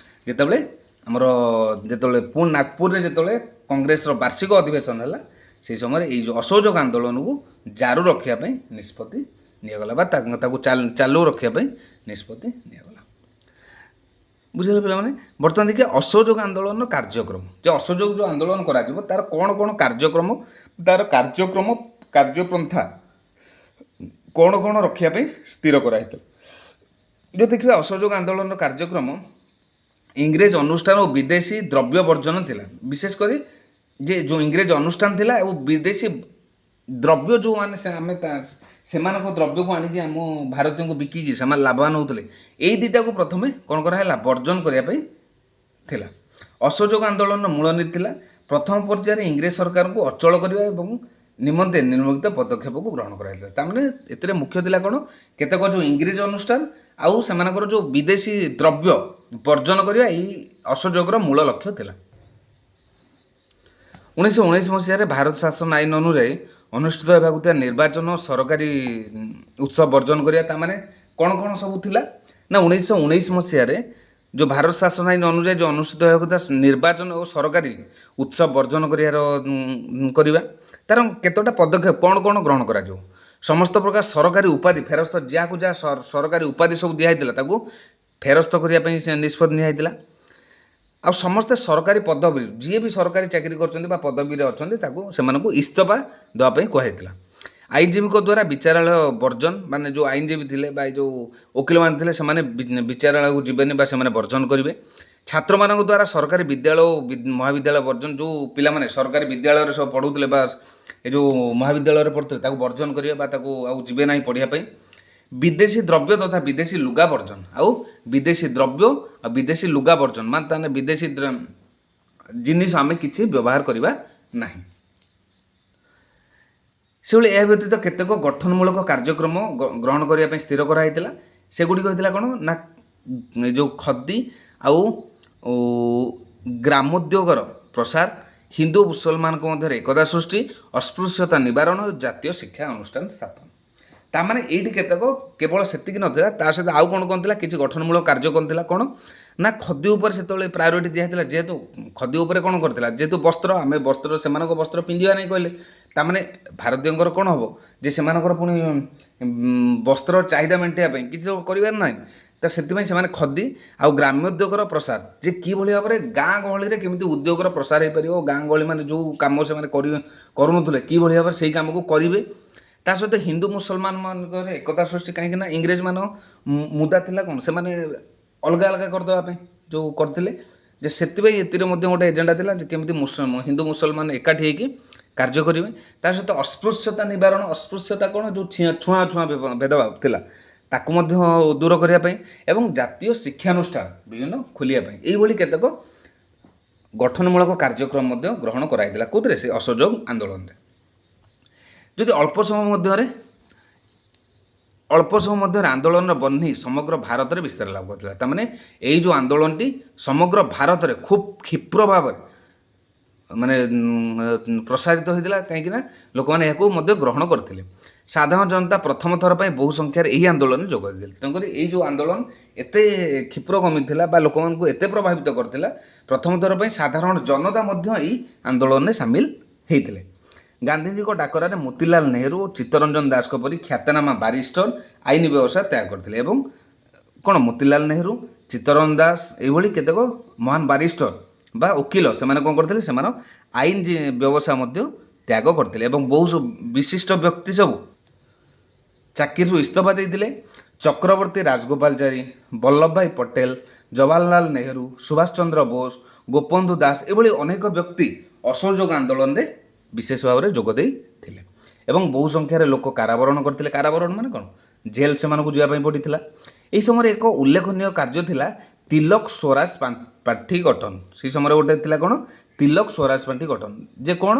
A: ଯେତେବେଳେ ପୁଣି ନାଗପୁରରେ ଯେତେବେଳେ କଂଗ୍ରେସର ବାର୍ଷିକ ଅଧିବେଶନ ହେଲା, ସେହି ସମୟରେ ଏଇ ଯେଉଁ ଅସହଯୋଗ ଆନ୍ଦୋଳନକୁ ଜାରି ରଖିବା ପାଇଁ ନିଷ୍ପତ୍ତି ନିଆଗଲା ବା ତାକୁ ଚାଲୁ ରଖିବା ପାଇଁ ନିଷ୍ପତ୍ତି ନିଆଗଲା। ବୁଝିଲେ ପିଲାମାନେ? ବର୍ତ୍ତମାନ ଦେଖିବା ଅସହଯୋଗ ଆନ୍ଦୋଳନର କାର୍ଯ୍ୟକ୍ରମ। ଯେ ଅସହଯୋଗ ଯେଉଁ ଆନ୍ଦୋଳନ କରାଯିବ ତାର କ'ଣ କାର୍ଯ୍ୟକ୍ରମ, ତାର କାର୍ଯ୍ୟପନ୍ଥା କ'ଣ ରଖିବା ପାଇଁ ସ୍ଥିର କରାଯାଇଥିଲା। ଯେଉଁ ଦେଖିବା ଅସହଯୋଗ ଆନ୍ଦୋଳନର କାର୍ଯ୍ୟକ୍ରମ ଇଂରେଜ ଅନୁଷ୍ଠାନ ଓ ବିଦେଶୀ ଦ୍ରବ୍ୟ ବର୍ଜନ ଥିଲା। ବିଶେଷ କରି ଯେ ଯେଉଁ ଇଂରେଜ ଅନୁଷ୍ଠାନ ଥିଲା ଆଉ ବିଦେଶୀ ଦ୍ରବ୍ୟ ଯେଉଁମାନେ ସେମାନଙ୍କ ଦ୍ରବ୍ୟକୁ ଆଣିକି ଆମ ଭାରତୀୟଙ୍କୁ ବିକିକି ସେମାନେ ଲାଭବାନ ହେଉଥିଲେ, ଏଇ ଦୁଇଟାକୁ ପ୍ରଥମେ କ'ଣ କରାହେଲା, ବର୍ଜନ କରିବା ପାଇଁ ଥିଲା। ଅସହଯୋଗ ଆନ୍ଦୋଳନର ମୂଳ ନୀତି ଥିଲା ପ୍ରଥମ ପର୍ଯ୍ୟାୟରେ ଇଂରେଜ ସରକାରଙ୍କୁ ଅଚଳ କରିବା ଏବଂ ନିମନ୍ତେ ନିମ୍ନଲିଖିତ ପଦକ୍ଷେପକୁ ଗ୍ରହଣ କରାଯାଇଥିଲା। ତାମାନେ ଏଥିରେ ମୁଖ୍ୟ ଥିଲା କ'ଣ, କେତେକ ଯେଉଁ ଇଂରେଜ ଅନୁଷ୍ଠାନ ଆଉ ସେମାନଙ୍କର ଯେଉଁ ବିଦେଶୀ ଦ୍ରବ୍ୟ ବର୍ଜନ କରିବା, ଏହି ଅସହଯୋଗର ମୂଳ ଲକ୍ଷ୍ୟ ଥିଲା। 1919 ମସିହାରେ ଭାରତ ଶାସନ ଆଇନ ଅନୁଯାୟୀ ଅନୁଷ୍ଠିତ ହେବାକୁ ଥିବା ନିର୍ବାଚନ ଓ ସରକାରୀ ଉତ୍ସବ ବର୍ଜନ କରିବା। ତାମାନେ କ'ଣ ସବୁ ଥିଲା ନା, 1919 ମସିହାରେ ଯେଉଁ ଭାରତ ଶାସନ ଆଇନ ଅନୁଯାୟୀ ଯେଉଁ ଅନୁଷ୍ଠିତ ହେବାକୁ ଥିବା ନିର୍ବାଚନ ଓ ସରକାରୀ ଉତ୍ସବ ବର୍ଜନ କରିବା, ତା'ର କେତୋଟା ପଦକ୍ଷେପ କ'ଣ ଗ୍ରହଣ କରାଯିବ। ସମସ୍ତ ପ୍ରକାର ସରକାରୀ ଉପାଧି ଫେରସ୍ତ, ଯାହାକୁ ଯାହା ସରକାରୀ ଉପାଧି ସବୁ ଦିଆହେଇଥିଲା ତାକୁ ଫେରସ୍ତ କରିବା ପାଇଁ ସେ ନିଷ୍ପତ୍ତି ନିଆଯାଇଥିଲା। ଆଉ ସମସ୍ତେ ସରକାରୀ ପଦବୀ, ଯିଏ ବି ସରକାରୀ ଚାକିରି କରିଛନ୍ତି ବା ପଦବୀରେ ଅଛନ୍ତି, ସେମାନଙ୍କୁ ଇସ୍ତଫା ଦେବା ପାଇଁ କୁହାଯାଇଥିଲା। ଆଇନଜୀବୀଙ୍କ ଦ୍ୱାରା ବିଚାରାଳୟ ବର୍ଜନ, ମାନେ ଯେଉଁ ଆଇନଜୀବୀ ଥିଲେ ବା ଯେଉଁ ଓକିଲମାନେ ଥିଲେ ସେମାନେ ବିଚାରାଳୟକୁ ଯିବେନି ବା ସେମାନେ ବର୍ଜନ କରିବେ। ଛାତ୍ରମାନଙ୍କ ଦ୍ୱାରା ସରକାରୀ ବିଦ୍ୟାଳୟ ଓ ମହାବିଦ୍ୟାଳୟ ବର୍ଜନ, ଯେଉଁ ପିଲାମାନେ ସରକାରୀ ବିଦ୍ୟାଳୟରେ ସବୁ ପଢ଼ୁଥିଲେ ବା ଏ ଯେଉଁ ମହାବିଦ୍ୟାଳୟରେ ପଢ଼ୁଥିଲେ ତାକୁ ବର୍ଜନ କରିବେ ବା ତାକୁ ଆଉ ଯିବେ ନାହିଁ ପଢ଼ିବା ପାଇଁ। ବିଦେଶୀ ଦ୍ରବ୍ୟ ତଥା ବିଦେଶୀ ଲୁଗା ବର୍ଜନ, ଆଉ ବିଦେଶୀ ଦ୍ରବ୍ୟ ଆଉ ବିଦେଶୀ ଲୁଗା ବର୍ଜନ, ମାନେ ତାହେଲେ ବିଦେଶୀ ଜିନିଷ ଆମେ କିଛି ବ୍ୟବହାର କରିବା ନାହିଁ। ସେଭଳି ଏହା ବ୍ୟତୀତ କେତେକ ଗଠନମୂଳକ କାର୍ଯ୍ୟକ୍ରମ ଗ୍ରହଣ କରିବା ପାଇଁ ସ୍ଥିର କରାଯାଇଥିଲା। ସେଗୁଡ଼ିକ ହୋଇଥିଲା କ'ଣ ନା, ଯେଉଁ ଖଦି ଆଉ ଗ୍ରାମୋଦ୍ୟୋଗର ପ୍ରସାର, ହିନ୍ଦୁ ଓ ମୁସଲମାନଙ୍କ ମଧ୍ୟରେ ଏକତା ସୃଷ୍ଟି, ଅସ୍ପୃଶ୍ୟତା ନିବାରଣ ଓ ଜାତୀୟ ଶିକ୍ଷା ଅନୁଷ୍ଠାନ ସ୍ଥାପନ। ତାମାନେ ଏଇଠି କେବଳ ସେତିକି ନଥିଲା, ତା ସହିତ ଆଉ କ'ଣ ଥିଲା, କିଛି ଗଠନମୂଳକ କାର୍ଯ୍ୟ ଥିଲା। କ'ଣ ନା, ଖଦି ଉପରେ ସେତେବେଳେ ପ୍ରାୟୋରିଟି ଦିଆହେଇଥିଲା। ଯେହେତୁ ଖଦି ଉପରେ କ'ଣ କରିଥିଲା, ଯେହେତୁ ସେମାନଙ୍କ ବସ୍ତ୍ର ପିନ୍ଧିବା ନାହିଁ କହିଲେ, ତାମାନେ ଭାରତୀୟଙ୍କର କ'ଣ ହେବ ଯେ ସେମାନଙ୍କର ପୁଣି ବସ୍ତ୍ର ଚାହିଦା ମେଣ୍ଟାଇବା ପାଇଁ କିଛି କରିବାର ନାହିଁ। ତ ସେଥିପାଇଁ ସେମାନେ ଖଦି ଆଉ ଗ୍ରାମୋଦ୍ୟୋଗର ପ୍ରସାର, ଯେ କିଭଳି ଭାବରେ ଗାଁ ଗହଳିରେ କେମିତି ଉଦ୍ୟୋଗର ପ୍ରସାର ହୋଇପାରିବ, ଗାଁ ଗହଳି ମାନେ ଯେଉଁ କାମ ସେମାନେ କରୁନଥିଲେ କିଭଳି ଭାବରେ ସେଇ କାମକୁ କରିବେ। ତା ସହିତ ହିନ୍ଦୁ ମୁସଲମାନ ମାନଙ୍କର ଏକତା ସୃଷ୍ଟି, କାହିଁକିନା ଇଂରେଜମାନ ମୁଦା ଥିଲା କ'ଣ, ସେମାନେ ଅଲଗା କରିଦେବା ପାଇଁ ଯେଉଁ କରିଥିଲେ, ଯେ ସେଥିପାଇଁ ଏଥିରେ ମଧ୍ୟ ଗୋଟେ ଏଜେଣ୍ଡା ଥିଲା ଯେ କେମିତି ହିନ୍ଦୁ ମୁସଲମାନ ଏକାଠି ହେଇକି କାର୍ଯ୍ୟ କରିବେ। ତା ସହିତ ଅସ୍ପୃଶ୍ୟତା ନିବାରଣ, ଅସ୍ପୃଶ୍ୟତା କ'ଣ, ଯେଉଁ ଛୁଆଁ ଭେଦଭାବ ଥିଲା ତାକୁ ମଧ୍ୟ ଦୂର କରିବା ପାଇଁ ଏବଂ ଜାତୀୟ ଶିକ୍ଷାନୁଷ୍ଠାନ ବିଭିନ୍ନ ଖୋଲିବା ପାଇଁ, ଏଇଭଳି କେତେକ ଗଠନମୂଳକ କାର୍ଯ୍ୟକ୍ରମ ମଧ୍ୟ ଗ୍ରହଣ କରାଯାଇଥିଲା। କେଉଁଥିରେ, ସେ ଅସହଯୋଗ ଆନ୍ଦୋଳନରେ। ଯଦି ଅଳ୍ପ ସମୟ ମଧ୍ୟରେ ଆନ୍ଦୋଳନର ବହ୍ନି ସମଗ୍ର ଭାରତରେ ବିସ୍ତାର ଲାଭ କରିଥିଲା। ତାମାନେ ଏଇ ଯେଉଁ ଆନ୍ଦୋଳନଟି ସମଗ୍ର ଭାରତରେ ଖୁବ୍ କ୍ଷିପ୍ର ଭାବରେ ମାନେ ପ୍ରସାରିତ ହୋଇଥିଲା, କାହିଁକିନା ଲୋକମାନେ ଏହାକୁ ମଧ୍ୟ ଗ୍ରହଣ କରିଥିଲେ। ସାଧାରଣ ଜନତା ପ୍ରଥମ ଥର ପାଇଁ ବହୁ ସଂଖ୍ୟାରେ ଏହି ଆନ୍ଦୋଳନରେ ଯୋଗ ଦେଇଥିଲେ। ତେଣୁକରି ଏଇ ଯେଉଁ ଆନ୍ଦୋଳନ ଏତେ କ୍ଷିପ୍ର କମିଥିଲା ବା ଲୋକମାନଙ୍କୁ ଏତେ ପ୍ରଭାବିତ କରିଥିଲା, ପ୍ରଥମ ଥର ପାଇଁ ସାଧାରଣ ଜନତା ମଧ୍ୟ ଏହି ଆନ୍ଦୋଳନରେ ସାମିଲ ହୋଇଥିଲେ। ଗାନ୍ଧିଜୀଙ୍କ ଡାକରାରେ ମୋତିଲାଲ ନେହେରୁ ଓ ଚିତ୍ତରଞ୍ଜନ ଦାସଙ୍କ ପରି ଖ୍ୟାତନାମା ବାରିଷ୍ଟର ଆଇନ ବ୍ୟବସାୟ ତ୍ୟାଗ କରିଥିଲେ। ଏବଂ କ'ଣ ମୋତିଲାଲ ନେହେରୁ, ଚିତ୍ତରଞ୍ଜନ ଦାସ ଏଇଭଳି କେତେକ ମହାନ ବାରିଷ୍ଟର ବା ଓକିଲ ସେମାନେ କ'ଣ କରିଥିଲେ, ସେମାନେ ଆଇନ ବ୍ୟବସାୟ ମଧ୍ୟ ତ୍ୟାଗ କରିଥିଲେ। ଏବଂ ବହୁ ବିଶିଷ୍ଟ ବ୍ୟକ୍ତି ସବୁ ଚାକିରିରୁ ଇସ୍ତଫା ଦେଇଥିଲେ। ଚକ୍ରବର୍ତ୍ତୀ ରାଜଗୋପାଳଚାରୀ, ବଲ୍ଲଭ ଭାଇ ପଟେଲ, ଜବାହରଲାଲ ନେହେରୁ, ସୁଭାଷ ଚନ୍ଦ୍ର ବୋଷ, ଗୋପବନ୍ଧୁ ଦାସ ଏଭଳି ଅନେକ ବ୍ୟକ୍ତି ଅସହଯୋଗ ଆନ୍ଦୋଳନରେ ବିଶେଷ ଭାବରେ ଯୋଗ ଦେଇଥିଲେ। ଏବଂ ବହୁ ସଂଖ୍ୟାରେ ଲୋକ କାରାବରଣ କରିଥିଲେ। କାରାବରଣ ମାନେ କ'ଣ, ଜେଲ୍ ସେମାନଙ୍କୁ ଯିବା ପାଇଁ ପଡ଼ିଥିଲା। ଏହି ସମୟରେ ଏକ ଉଲ୍ଲେଖନୀୟ କାର୍ଯ୍ୟ ଥିଲା ତିଲକ ସ୍ୱରାଜ ପାଣ୍ଠି ଗଠନ। ସେହି ସମୟରେ ଗୋଟେ ଥିଲା କ'ଣ, ତିଲକ ସ୍ୱରାଜ ପାଣ୍ଠି ଗଠନ। ଯେ କ'ଣ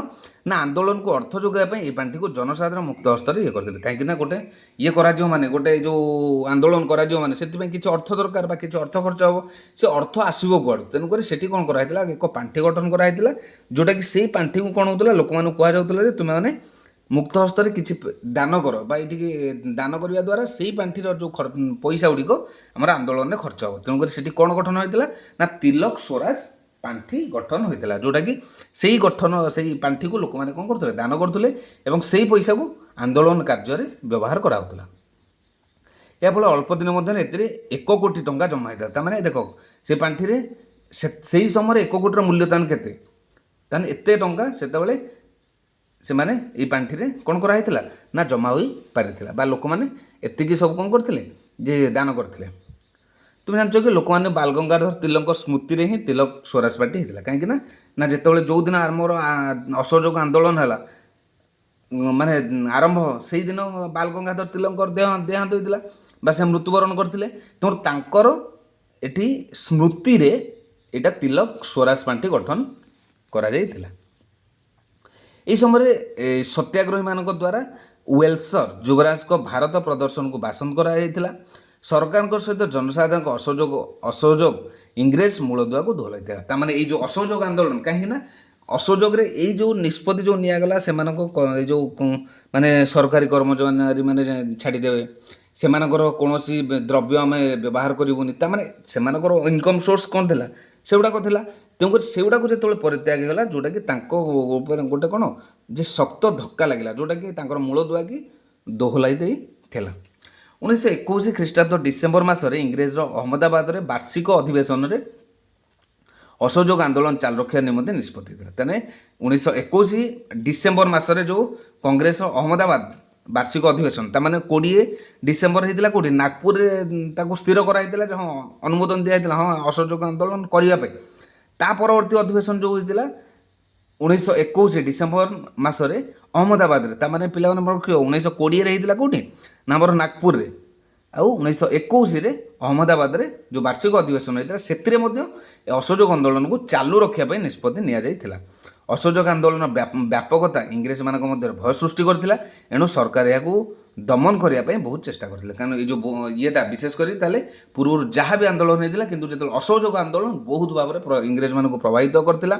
A: ନା ଆନ୍ଦୋଳନକୁ ଅର୍ଥ ଯୋଗାଇବା ପାଇଁ ଏହି ପାଣ୍ଠିକୁ ଜନସାଧାରଣ ମୁକ୍ତ ହସ୍ତରେ ଇଏ କରିଥିଲେ। କାହିଁକିନା ଗୋଟେ ଇଏ କରାଯିବ ମାନେ, ଗୋଟେ ଯେଉଁ ଆନ୍ଦୋଳନ କରାଯିବ ମାନେ ସେଥିପାଇଁ କିଛି ଅର୍ଥ ଦରକାର ବା କିଛି ଅର୍ଥ ଖର୍ଚ୍ଚ ହେବ। ସେ ଅର୍ଥ ଆସିବ କୁଆଡ଼ୁ, ତେଣୁକରି ସେଠି କ'ଣ କରାହେଇଥିଲା, ଏକ ପାଣ୍ଠି ଗଠନ କରାହେଇଥିଲା। ଯେଉଁଟାକି ସେଇ ପାଣ୍ଠିକୁ କ'ଣ ହେଉଥିଲା, ଲୋକମାନଙ୍କୁ କୁହାଯାଉଥିଲା ଯେ ତୁମେମାନେ ମୁକ୍ତ ହସ୍ତରେ କିଛି ଦାନ କର ବା ଏଇଠିକି ଦାନ କରିବା ଦ୍ୱାରା ସେଇ ପାଣ୍ଠିର ଯେଉଁ ପଇସା ଗୁଡ଼ିକ ଆମର ଆନ୍ଦୋଳନରେ ଖର୍ଚ୍ଚ ହେବ। ତେଣୁକରି ସେଠି କ'ଣ ଗଠନ ହୋଇଥିଲା ନା ତିଲକ ସ୍ୱରାଜ ପାଣ୍ଠି ଗଠନ ହୋଇଥିଲା। ଯେଉଁଟାକି ସେଇ ଗଠନ, ସେଇ ପାଣ୍ଠିକୁ ଲୋକମାନେ କ'ଣ କରୁଥିଲେ, ଦାନ କରୁଥିଲେ ଏବଂ ସେଇ ପଇସାକୁ ଆନ୍ଦୋଳନ କାର୍ଯ୍ୟରେ ବ୍ୟବହାର କରାହେଉଥିଲା। ଏହାଫଳରେ ଅଳ୍ପ ଦିନ ମଧ୍ୟରେ ଏଥିରେ 1 କୋଟି ଟଙ୍କା ଜମା ହେଇଥିଲା। ତା'ମାନେ ଦେଖ ସେ ପାଣ୍ଠିରେ ସେଇ ସମୟରେ 1 କୋଟିର ମୂଲ୍ୟତାନ କେତେ, ତାହେଲେ ଏତେ ଟଙ୍କା ସେତେବେଳେ ସେମାନେ ଏଇ ପାଣ୍ଠିରେ କ'ଣ କରାହେଇଥିଲା ନା ଜମା ହୋଇପାରିଥିଲା ବା ଲୋକମାନେ ଏତିକି ସବୁ କ'ଣ କରିଥିଲେ ଯେ ଦାନ କରିଥିଲେ। ତୁମେ ଜାଣିଛ କି ଲୋକମାନେ ବାଲଗଙ୍ଗାଧର ତିଲକଙ୍କ ସ୍ମୃତିରେ ହିଁ ତିଲକ ସ୍ୱରାଜ ପାର୍ଟି ହେଇଥିଲା। କାହିଁକି ନା ଯେତେବେଳେ ଯେଉଁଦିନ ଆମର ଅସହଯୋଗ ଆନ୍ଦୋଳନ ହେଲା ମାନେ ଆରମ୍ଭ, ସେଇଦିନ ବାଲଗଙ୍ଗାଧର ତିଲକଙ୍କର ଦେହାନ୍ତ ହୋଇଥିଲା ବା ସେ ମୃତ୍ୟୁବରଣ କରିଥିଲେ। ତେଣୁ ତାଙ୍କର ଏଠି ସ୍ମୃତିରେ ଏଇଟା ତିଲକ ସ୍ୱରାଜ ପାଣ୍ଠି ଗଠନ କରାଯାଇଥିଲା। ଏହି ସମୟରେ ସତ୍ୟାଗ୍ରହୀମାନଙ୍କ ଦ୍ୱାରା ୱେଲସର ଯୁବରାଜଙ୍କ ଭାରତ ପ୍ରଦର୍ଶନକୁ ବାସନ୍ଦ କରାଯାଇଥିଲା। ସରକାରଙ୍କ ସହିତ ଜନସାଧାରଣଙ୍କ ଅସହଯୋଗ ଇଂରେଜ ମୂଳଦୁଆକୁ ଦୋହଲାଇଥିଲା। ତା'ମାନେ ଏଇ ଯେଉଁ ଅସହଯୋଗ ଆନ୍ଦୋଳନ, କାହିଁକିନା ଅସହଯୋଗରେ ଏଇ ଯେଉଁ ନିଷ୍ପତ୍ତି ଯେଉଁ ନିଆଗଲା, ସେମାନଙ୍କ ଏଇ ଯେଉଁ ମାନେ ସରକାରୀ କର୍ମଚାରୀ ମାନେ ଛାଡ଼ିଦେବେ, ସେମାନଙ୍କର କୌଣସି ଦ୍ରବ୍ୟ ଆମେ ବ୍ୟବହାର କରିବୁନି, ତା'ମାନେ ସେମାନଙ୍କର ଇନକମ୍ ସୋର୍ସ କ'ଣ ଥିଲା, ସେଗୁଡ଼ାକ ଥିଲା। ତେଣୁକରି ସେଗୁଡ଼ାକୁ ଯେତେବେଳେ ପରିତ୍ୟାଗ ହେଇଗଲା, ଯେଉଁଟାକି ତାଙ୍କ ଉପରେ ଗୋଟେ କ'ଣ ଯେ ଶକ୍ତ ଧକ୍କା ଲାଗିଲା, ଯେଉଁଟାକି ତାଙ୍କର ମୂଳଦୁଆକି ଦୋହଲାଇ ଦେଇଥିଲା। 1921 ଖ୍ରୀଷ୍ଟାବ୍ଦ ଡିସେମ୍ବର ମାସରେ ଇଂରେଜର ଅହମ୍ମଦାବାଦରେ ବାର୍ଷିକ ଅଧିବେଶନରେ ଅସହଯୋଗ ଆନ୍ଦୋଳନ ଚାଲୁ ରଖିବା ନିମନ୍ତେ ନିଷ୍ପତ୍ତି ଥିଲା। ତାହେଲେ 1921 ଡିସେମ୍ବର ମାସରେ ଯେଉଁ କଂଗ୍ରେସ ଅହମ୍ମଦାବାଦ ବାର୍ଷିକ ଅଧିବେଶନ, ତା'ମାନେ 20 ଡିସେମ୍ବର ହେଇଥିଲା କେଉଁଠି, ନାଗପୁରରେ ତାକୁ ସ୍ଥିର କରାଯାଇଥିଲା ଯେ ହଁ ଅନୁମୋଦନ ଦିଆଯାଇଥିଲା ହଁ ଅସହଯୋଗ ଆନ୍ଦୋଳନ କରିବା ପାଇଁ। ତା ପରବର୍ତ୍ତୀ ଅଧିବେଶନ ଯେଉଁ ହେଇଥିଲା 1921 ଡିସେମ୍ବର ମାସରେ ଅହମ୍ମଦାବାଦରେ, ତା'ମାନେ ପିଲାମାନେ ମୋର 1920ରେ ହେଇଥିଲା କେଉଁଠି ନା ଆମର ନାଗପୁରରେ, ଆଉ 1921ରେ ଅହମ୍ମଦାବାଦରେ ଯେଉଁ ବାର୍ଷିକ ଅଧିବେଶନ ହେଇଥିଲା ସେଥିରେ ମଧ୍ୟ ଅସହଯୋଗ ଆନ୍ଦୋଳନକୁ ଚାଲୁ ରଖିବା ପାଇଁ ନିଷ୍ପତ୍ତି ନିଆଯାଇଥିଲା। ଅସହଯୋଗ ଆନ୍ଦୋଳନ ବ୍ୟାପକତା ଇଂରେଜମାନଙ୍କ ମଧ୍ୟରେ ଭୟ ସୃଷ୍ଟି କରିଥିଲା। ଏଣୁ ସରକାର ଏହାକୁ ଦମନ କରିବା ପାଇଁ ବହୁତ ଚେଷ୍ଟା କରିଥିଲେ। କାରଣ ଏଇ ଯେଉଁ ଇଏଟା ବିଶେଷ କରି ତାହେଲେ ପୂର୍ବରୁ ଯାହା ବି ଆନ୍ଦୋଳନ ହେଇଥିଲା, କିନ୍ତୁ ଯେତେବେଳେ ଅସହଯୋଗ ଆନ୍ଦୋଳନ ବହୁତ ଭାବରେ ଇଂରେଜମାନଙ୍କୁ ପ୍ରଭାବିତ କରିଥିଲା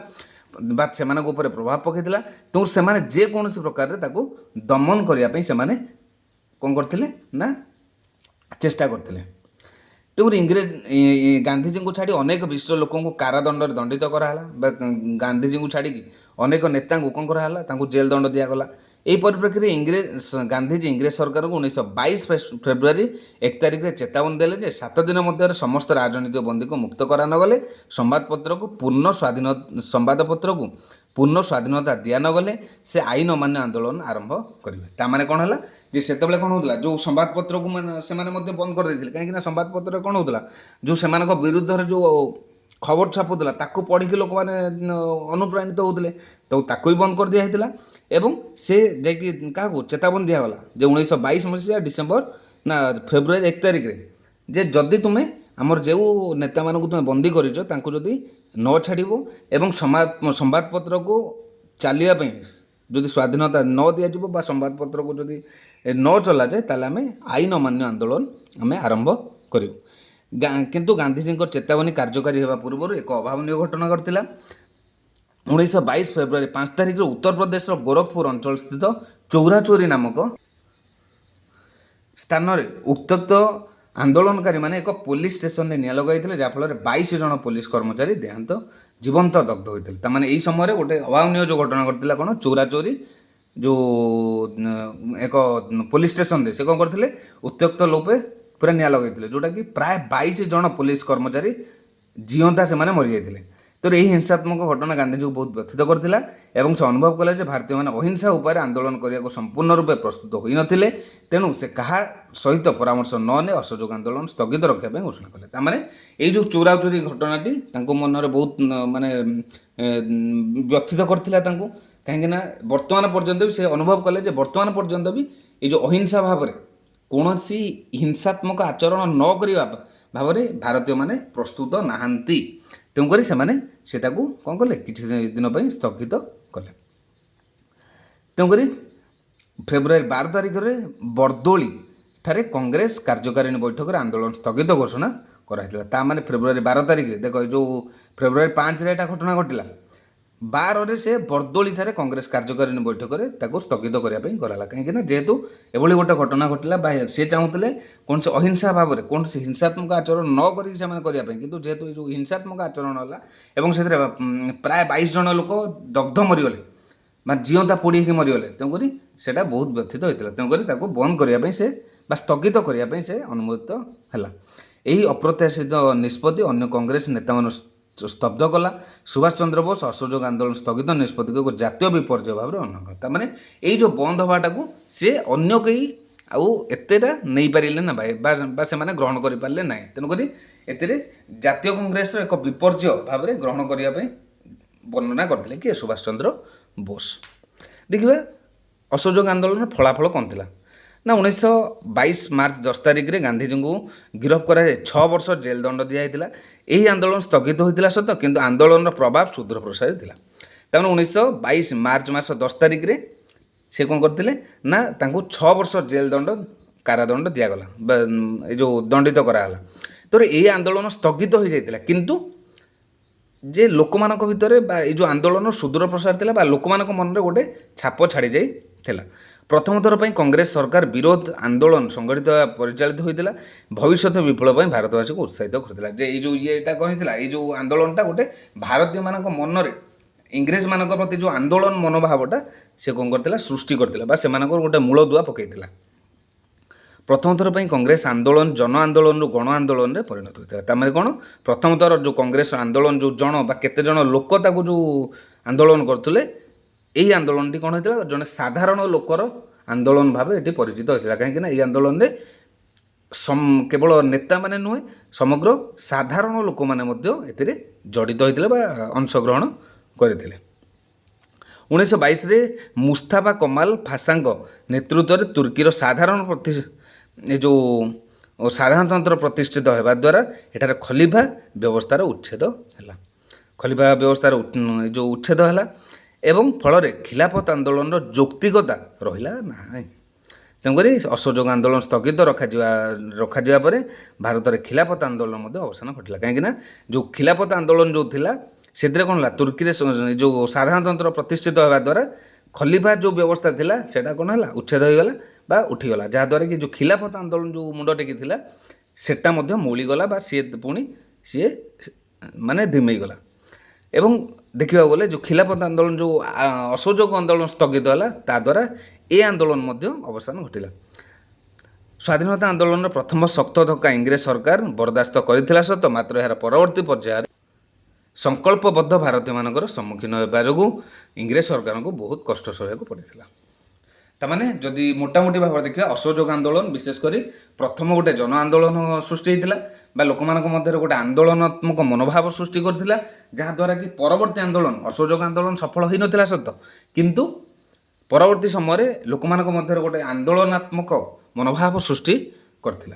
A: ବା ସେମାନଙ୍କ ଉପରେ ପ୍ରଭାବ ପକାଇଥିଲା, ତେଣୁ ସେମାନେ ଯେକୌଣସି ପ୍ରକାରରେ ତାକୁ ଦମନ କରିବା ପାଇଁ ସେମାନେ କ'ଣ କରିଥିଲେ ନା ଚେଷ୍ଟା କରିଥିଲେ। ତେଣୁକରି ଗାନ୍ଧିଜୀଙ୍କୁ ଛାଡ଼ି ଅନେକ ବିଶିଷ୍ଟ ଲୋକଙ୍କୁ କାରାଦଣ୍ଡରେ ଦଣ୍ଡିତ କରାହେଲା ବା ଗାନ୍ଧିଜୀଙ୍କୁ ଛାଡ଼ିକି ଅନେକ ନେତାଙ୍କୁ କ'ଣ କରାହେଲା, ତାଙ୍କୁ ଜେଲ୍ ଦଣ୍ଡ ଦିଆଗଲା। ଏହି ପରିପ୍ରେକ୍ଷୀରେ ଗାନ୍ଧିଜୀ ଇଂରେଜ ସରକାରଙ୍କୁ 1922 ଫେବୃଆରୀ 1 ତାରିଖରେ ଚେତାବନୀ ଦେଲେ ଯେ 7 ଦିନ ମଧ୍ୟରେ ସମସ୍ତ ରାଜନୈତିକ ବନ୍ଦୀକୁ ମୁକ୍ତ କରାନଗଲେ ସମ୍ବାଦପତ୍ରକୁ ପୂର୍ଣ୍ଣ ସ୍ୱାଧୀନତା ଦିଆ ନଗଲେ ସେ ଆଇନ ଅମାନ୍ୟ ଆନ୍ଦୋଳନ ଆରମ୍ଭ କରିବେ। ତା'ମାନେ କ'ଣ ହେଲା ଯେ ସେତେବେଳେ କ'ଣ ହେଉଥିଲା, ଯେଉଁ ସମ୍ବାଦପତ୍ରକୁ ସେମାନେ ମଧ୍ୟ ବନ୍ଦ କରିଦେଇଥିଲେ। କାହିଁକିନା ସମ୍ବାଦପତ୍ରରେ କ'ଣ ହେଉଥିଲା, ଯେଉଁ ସେମାନଙ୍କ ବିରୁଦ୍ଧରେ ଯେଉଁ ଖବର ଛାପୁଥିଲା ତାକୁ ପଢ଼ିକି ଲୋକମାନେ ଅନୁପ୍ରାଣିତ ହେଉଥିଲେ, ତ ତାକୁ ବି ବନ୍ଦ କରିଦିଆ ହେଇଥିଲା। ଏବଂ ସେ ଯାଇକି କାହାକୁ ଚେତାବନୀ ଦିଆଗଲା ଯେ 1922 ମସିହା ଫେବୃଆରୀ 1 ତାରିଖରେ ଯେ ଯଦି ତୁମେ ଆମର ଯେଉଁ ନେତାମାନଙ୍କୁ ତୁମେ ବନ୍ଦୀ କରିଛ ତାଙ୍କୁ ଯଦି ନ ଛାଡ଼ିବ ଏବଂ ସମ୍ବାଦପତ୍ରକୁ ଚାଲିବା ପାଇଁ ଯଦି ସ୍ୱାଧୀନତା ନ ଦିଆଯିବ ବା ସମ୍ବାଦପତ୍ରକୁ ଯଦି ନ ଚଲାଯାଏ, ତାହେଲେ ଆମେ ଆଇନ ଅମାନ୍ୟ ଆନ୍ଦୋଳନ ଆମେ ଆରମ୍ଭ କରିବୁ। କିନ୍ତୁ ଗାନ୍ଧିଜୀଙ୍କ ଚେତାବନୀ କାର୍ଯ୍ୟକାରୀ ହେବା ପୂର୍ବରୁ ଏକ ଅଭାବନୀୟ ଘଟଣା ଘଟିଥିଲା। 1922 ଫେବୃଆରୀ 5 ତାରିଖରେ ଉତ୍ତରପ୍ରଦେଶର ଗୋରଖପୁର ଅଞ୍ଚଳ ସ୍ଥିତ ଚୌରାଚୌରୀ ନାମକ ସ୍ଥାନରେ ଉତ୍ତ୍ୟକ୍ତ ଆନ୍ଦୋଳନକାରୀମାନେ ଏକ ପୋଲିସ ଷ୍ଟେସନରେ ନିଆଁ ଲଗାଇଥିଲେ, ଯାହାଫଳରେ 22 ଜଣ ପୋଲିସ କର୍ମଚାରୀ ଜୀବନ୍ତ ଦଗ୍ଧ ହୋଇଥିଲେ। ତା'ମାନେ ଏହି ସମୟରେ ଗୋଟେ ଅଭାବନୀୟ ଯେଉଁ ଘଟଣା ଘଟିଥିଲା କ'ଣ, ଚୌରାଚୌରୀ जो एक पुलिस स्टेशन रे से कौन करते उत्त्यक्त लोपे पूरा निआ लगे जोटा कि प्राय 22 जन पुलिस कर्मचारी जीवंता से मरी जाते। तो यही हिंसात्मक घटना गांधीजी को बहुत व्यथित करथिला एवं से अनुभव कले जे भारतीय मैंने अहिंसा उपर आंदोलन करने को संपूर्ण रूपे प्रस्तुत होई नथिले तेणु से कहा सहित परामर्श नने असहयोग आंदोलन स्थगित रखा घोषणा कले। तार ये जो चोरा चोरी घटनाटी मनरे बहुत माने व्यथित करथिला कहीं वर्तमान पर्यंत भी से अनुभव कले वर्तमान पर्यंत भी ये जो अहिंसा भाव में कौन सी हिंसात्मक आचरण न करने भाव में भारतीय माने प्रस्तुत नहांती। तेणुक से कौन कले किसी दिन पर स्थगित कले। तेणुक फेब्रुआरी 12 तारिख में बरदोली ठारे कांग्रेस कार्यकारिणी बैठक में आंदोलन स्थगित घोषणा कराइला। ता माने फेब्रुआरी 12 तारिख देख जो फेब्रुआरी 5 रे घटना घटिला 12 से बरदोली ठारे कांग्रेस कार्यकारिणी बैठक में स्थगित करने कराला कहीं जेहेतु एभली गोटे घटना घटिला सी चाहूले कौन से अहिंसा भाव में कौन से हिंसात्मक आचरण न करने कि जेहेतु जो हिंसात्मक आचरण है से प्राय 22 जन लोक दग्ध मरीगले मैं जीवंता पोड़ी मरीगले तेणुक से बहुत व्यथित होता है। तेणुक बंद करने से स्थगित करने से अनुमोदित है। यही अप्रत्याशित निष्पत्ति अन्य कांग्रेस नेता मान स्तब्ध कला। सुभाष चंद्र बोस असहयोग आंदोलन स्थगित निष्पत्ति को जातीय विपर्यय भाव में अनंग तार यही जो बंद हवाटा को सी अन्न कहीं आउ एतेटा नहीं पारे ना भाई से ग्रहण करें ना। तेणुक ए जातीय कांग्रेस एक विपर्यय भाव में ग्रहण करने वर्णना करते किए सुभाष चंद्र बोस। देखिए असहयोग आंदोलन फलाफल कौन थी ना 1922 मार्च 10 तारिख में गांधीजी को गिरफ्त कर 6 वर्ष जेल दंड दिया। यही आंदोलन स्थगित होता सत किंतु आंदोलन प्रभाव सुदूर प्रसारित था। तमें 1922 मार्च 10 तारिख में से कौन करते ना 6 वर्ष जेल दंड कारादंड दिगला जो दंडित कराला। तो ये आंदोलन स्थगित हो जाता किंतु जे लोक मान भितर जो आंदोलन सुदूर प्रसार था लोक मान मन में गोटे छाप छाड़ी जाता। प्रथम थर पर कांग्रेस सरकार विरोध आंदोलन संगठित परिचालित होता भविष्य विप्लव पर भारतवासी को उत्साहित करता। जे जो येटा कही जो आंदोलनटा गोटे भारतीय मान मन में इंग्रेज मान प्रति जो आंदोलन मनोभावटा से कौन करता सृष्टि करता से गोटे मूल दुआ पकईला। प्रथम थर पर कांग्रेस आंदोलन जन आंदोलन गण आंदोलन में परिणत होता है। तार कौन प्रथम थर जो कांग्रेस आंदोलन जो जन केते जन लोक जो आंदोलन करते यही आंदोलन कौन होता है जड़े साधारण लोकर आंदोलन भाव ये परिचित होता कहीं ये आंदोलन में केवल नेता माने नुहे समग्र साधारण लोक मैंने जड़ित होते अंशग्रहण करते। 1922 मुस्ताफा कमाल फासांग नेतृत्व में तुर्कीर जो साधारणतंत्र प्रतिष्ठित होगा द्वारा एठार खलीफा व्यवस्थार उच्छेद है। खलीफा व्यवस्थार जो उच्छेद है एवं फल खिलाफत आंदोलन यौक्तिकता रहा ना। तेणुक असहयोग आंदोलन स्थगित रखा पर भारत में खिलाफत आंदोलन अवसान घटला कहीं जो खिलाफत आंदोलन जो थिला से कौन है तुर्की जो साधारणतंत्र प्रतिष्ठित होगा द्वारा खलीफा जो व्यवस्था थिला सेटा कौन है उच्छेद होगला बा उठीगला जहाँद्वारा कि जो खिलाफत आंदोलन जो मुंड टेकी थिला सेटा मूलीगला बा सी पुणी सी माने धिमेगला। एवं देखा गले जो खिलाफत आंदोलन जो असहयोग आंदोलन स्थगित है ताद्वारा ये आंदोलन अवसान घटिला। स्वाधीनता आंदोलन प्रथम शक्त धक्का इंग्रेज सरकार बर्दास्त करथिला सत मात्र यार परवर्ती पर्यायर संकल्पबद्ध भारतीय मानकर सम्मुखीन होगा जो इंग्रेज सरकार को बहुत कष्ट सहक पड़ा। तामाने जदि मोटामोटी भाव में देखा असहयोग आंदोलन विशेषकर प्रथम गोटे जन आंदोलन सृष्टि होता बा लोक मध्य गोटे आंदोलनात्मक मनोभाव सृष्टि करथिला जहाँद्वारा कि परवर्ती आंदोलन असहयोग आंदोलन सफल हो नथिला सत किंतु परवर्ती समय लोक मध्य गोटे आंदोलनात्मक मनोभाव सृष्टि करथिला।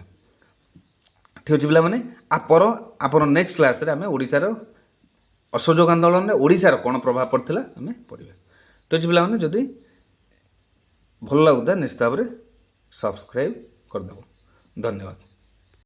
A: ठीक अच्छे पे आप नेक्स्ट क्लास रे आमे ओडिशार असहयोग आंदोलन में ओडिशार कौन प्रभाव पड़ता आम पढ़ा। ठीक अच्छे पे जदि भल लगुता निश्चित भाव में सब्सक्राइब करदेव। धन्यवाद।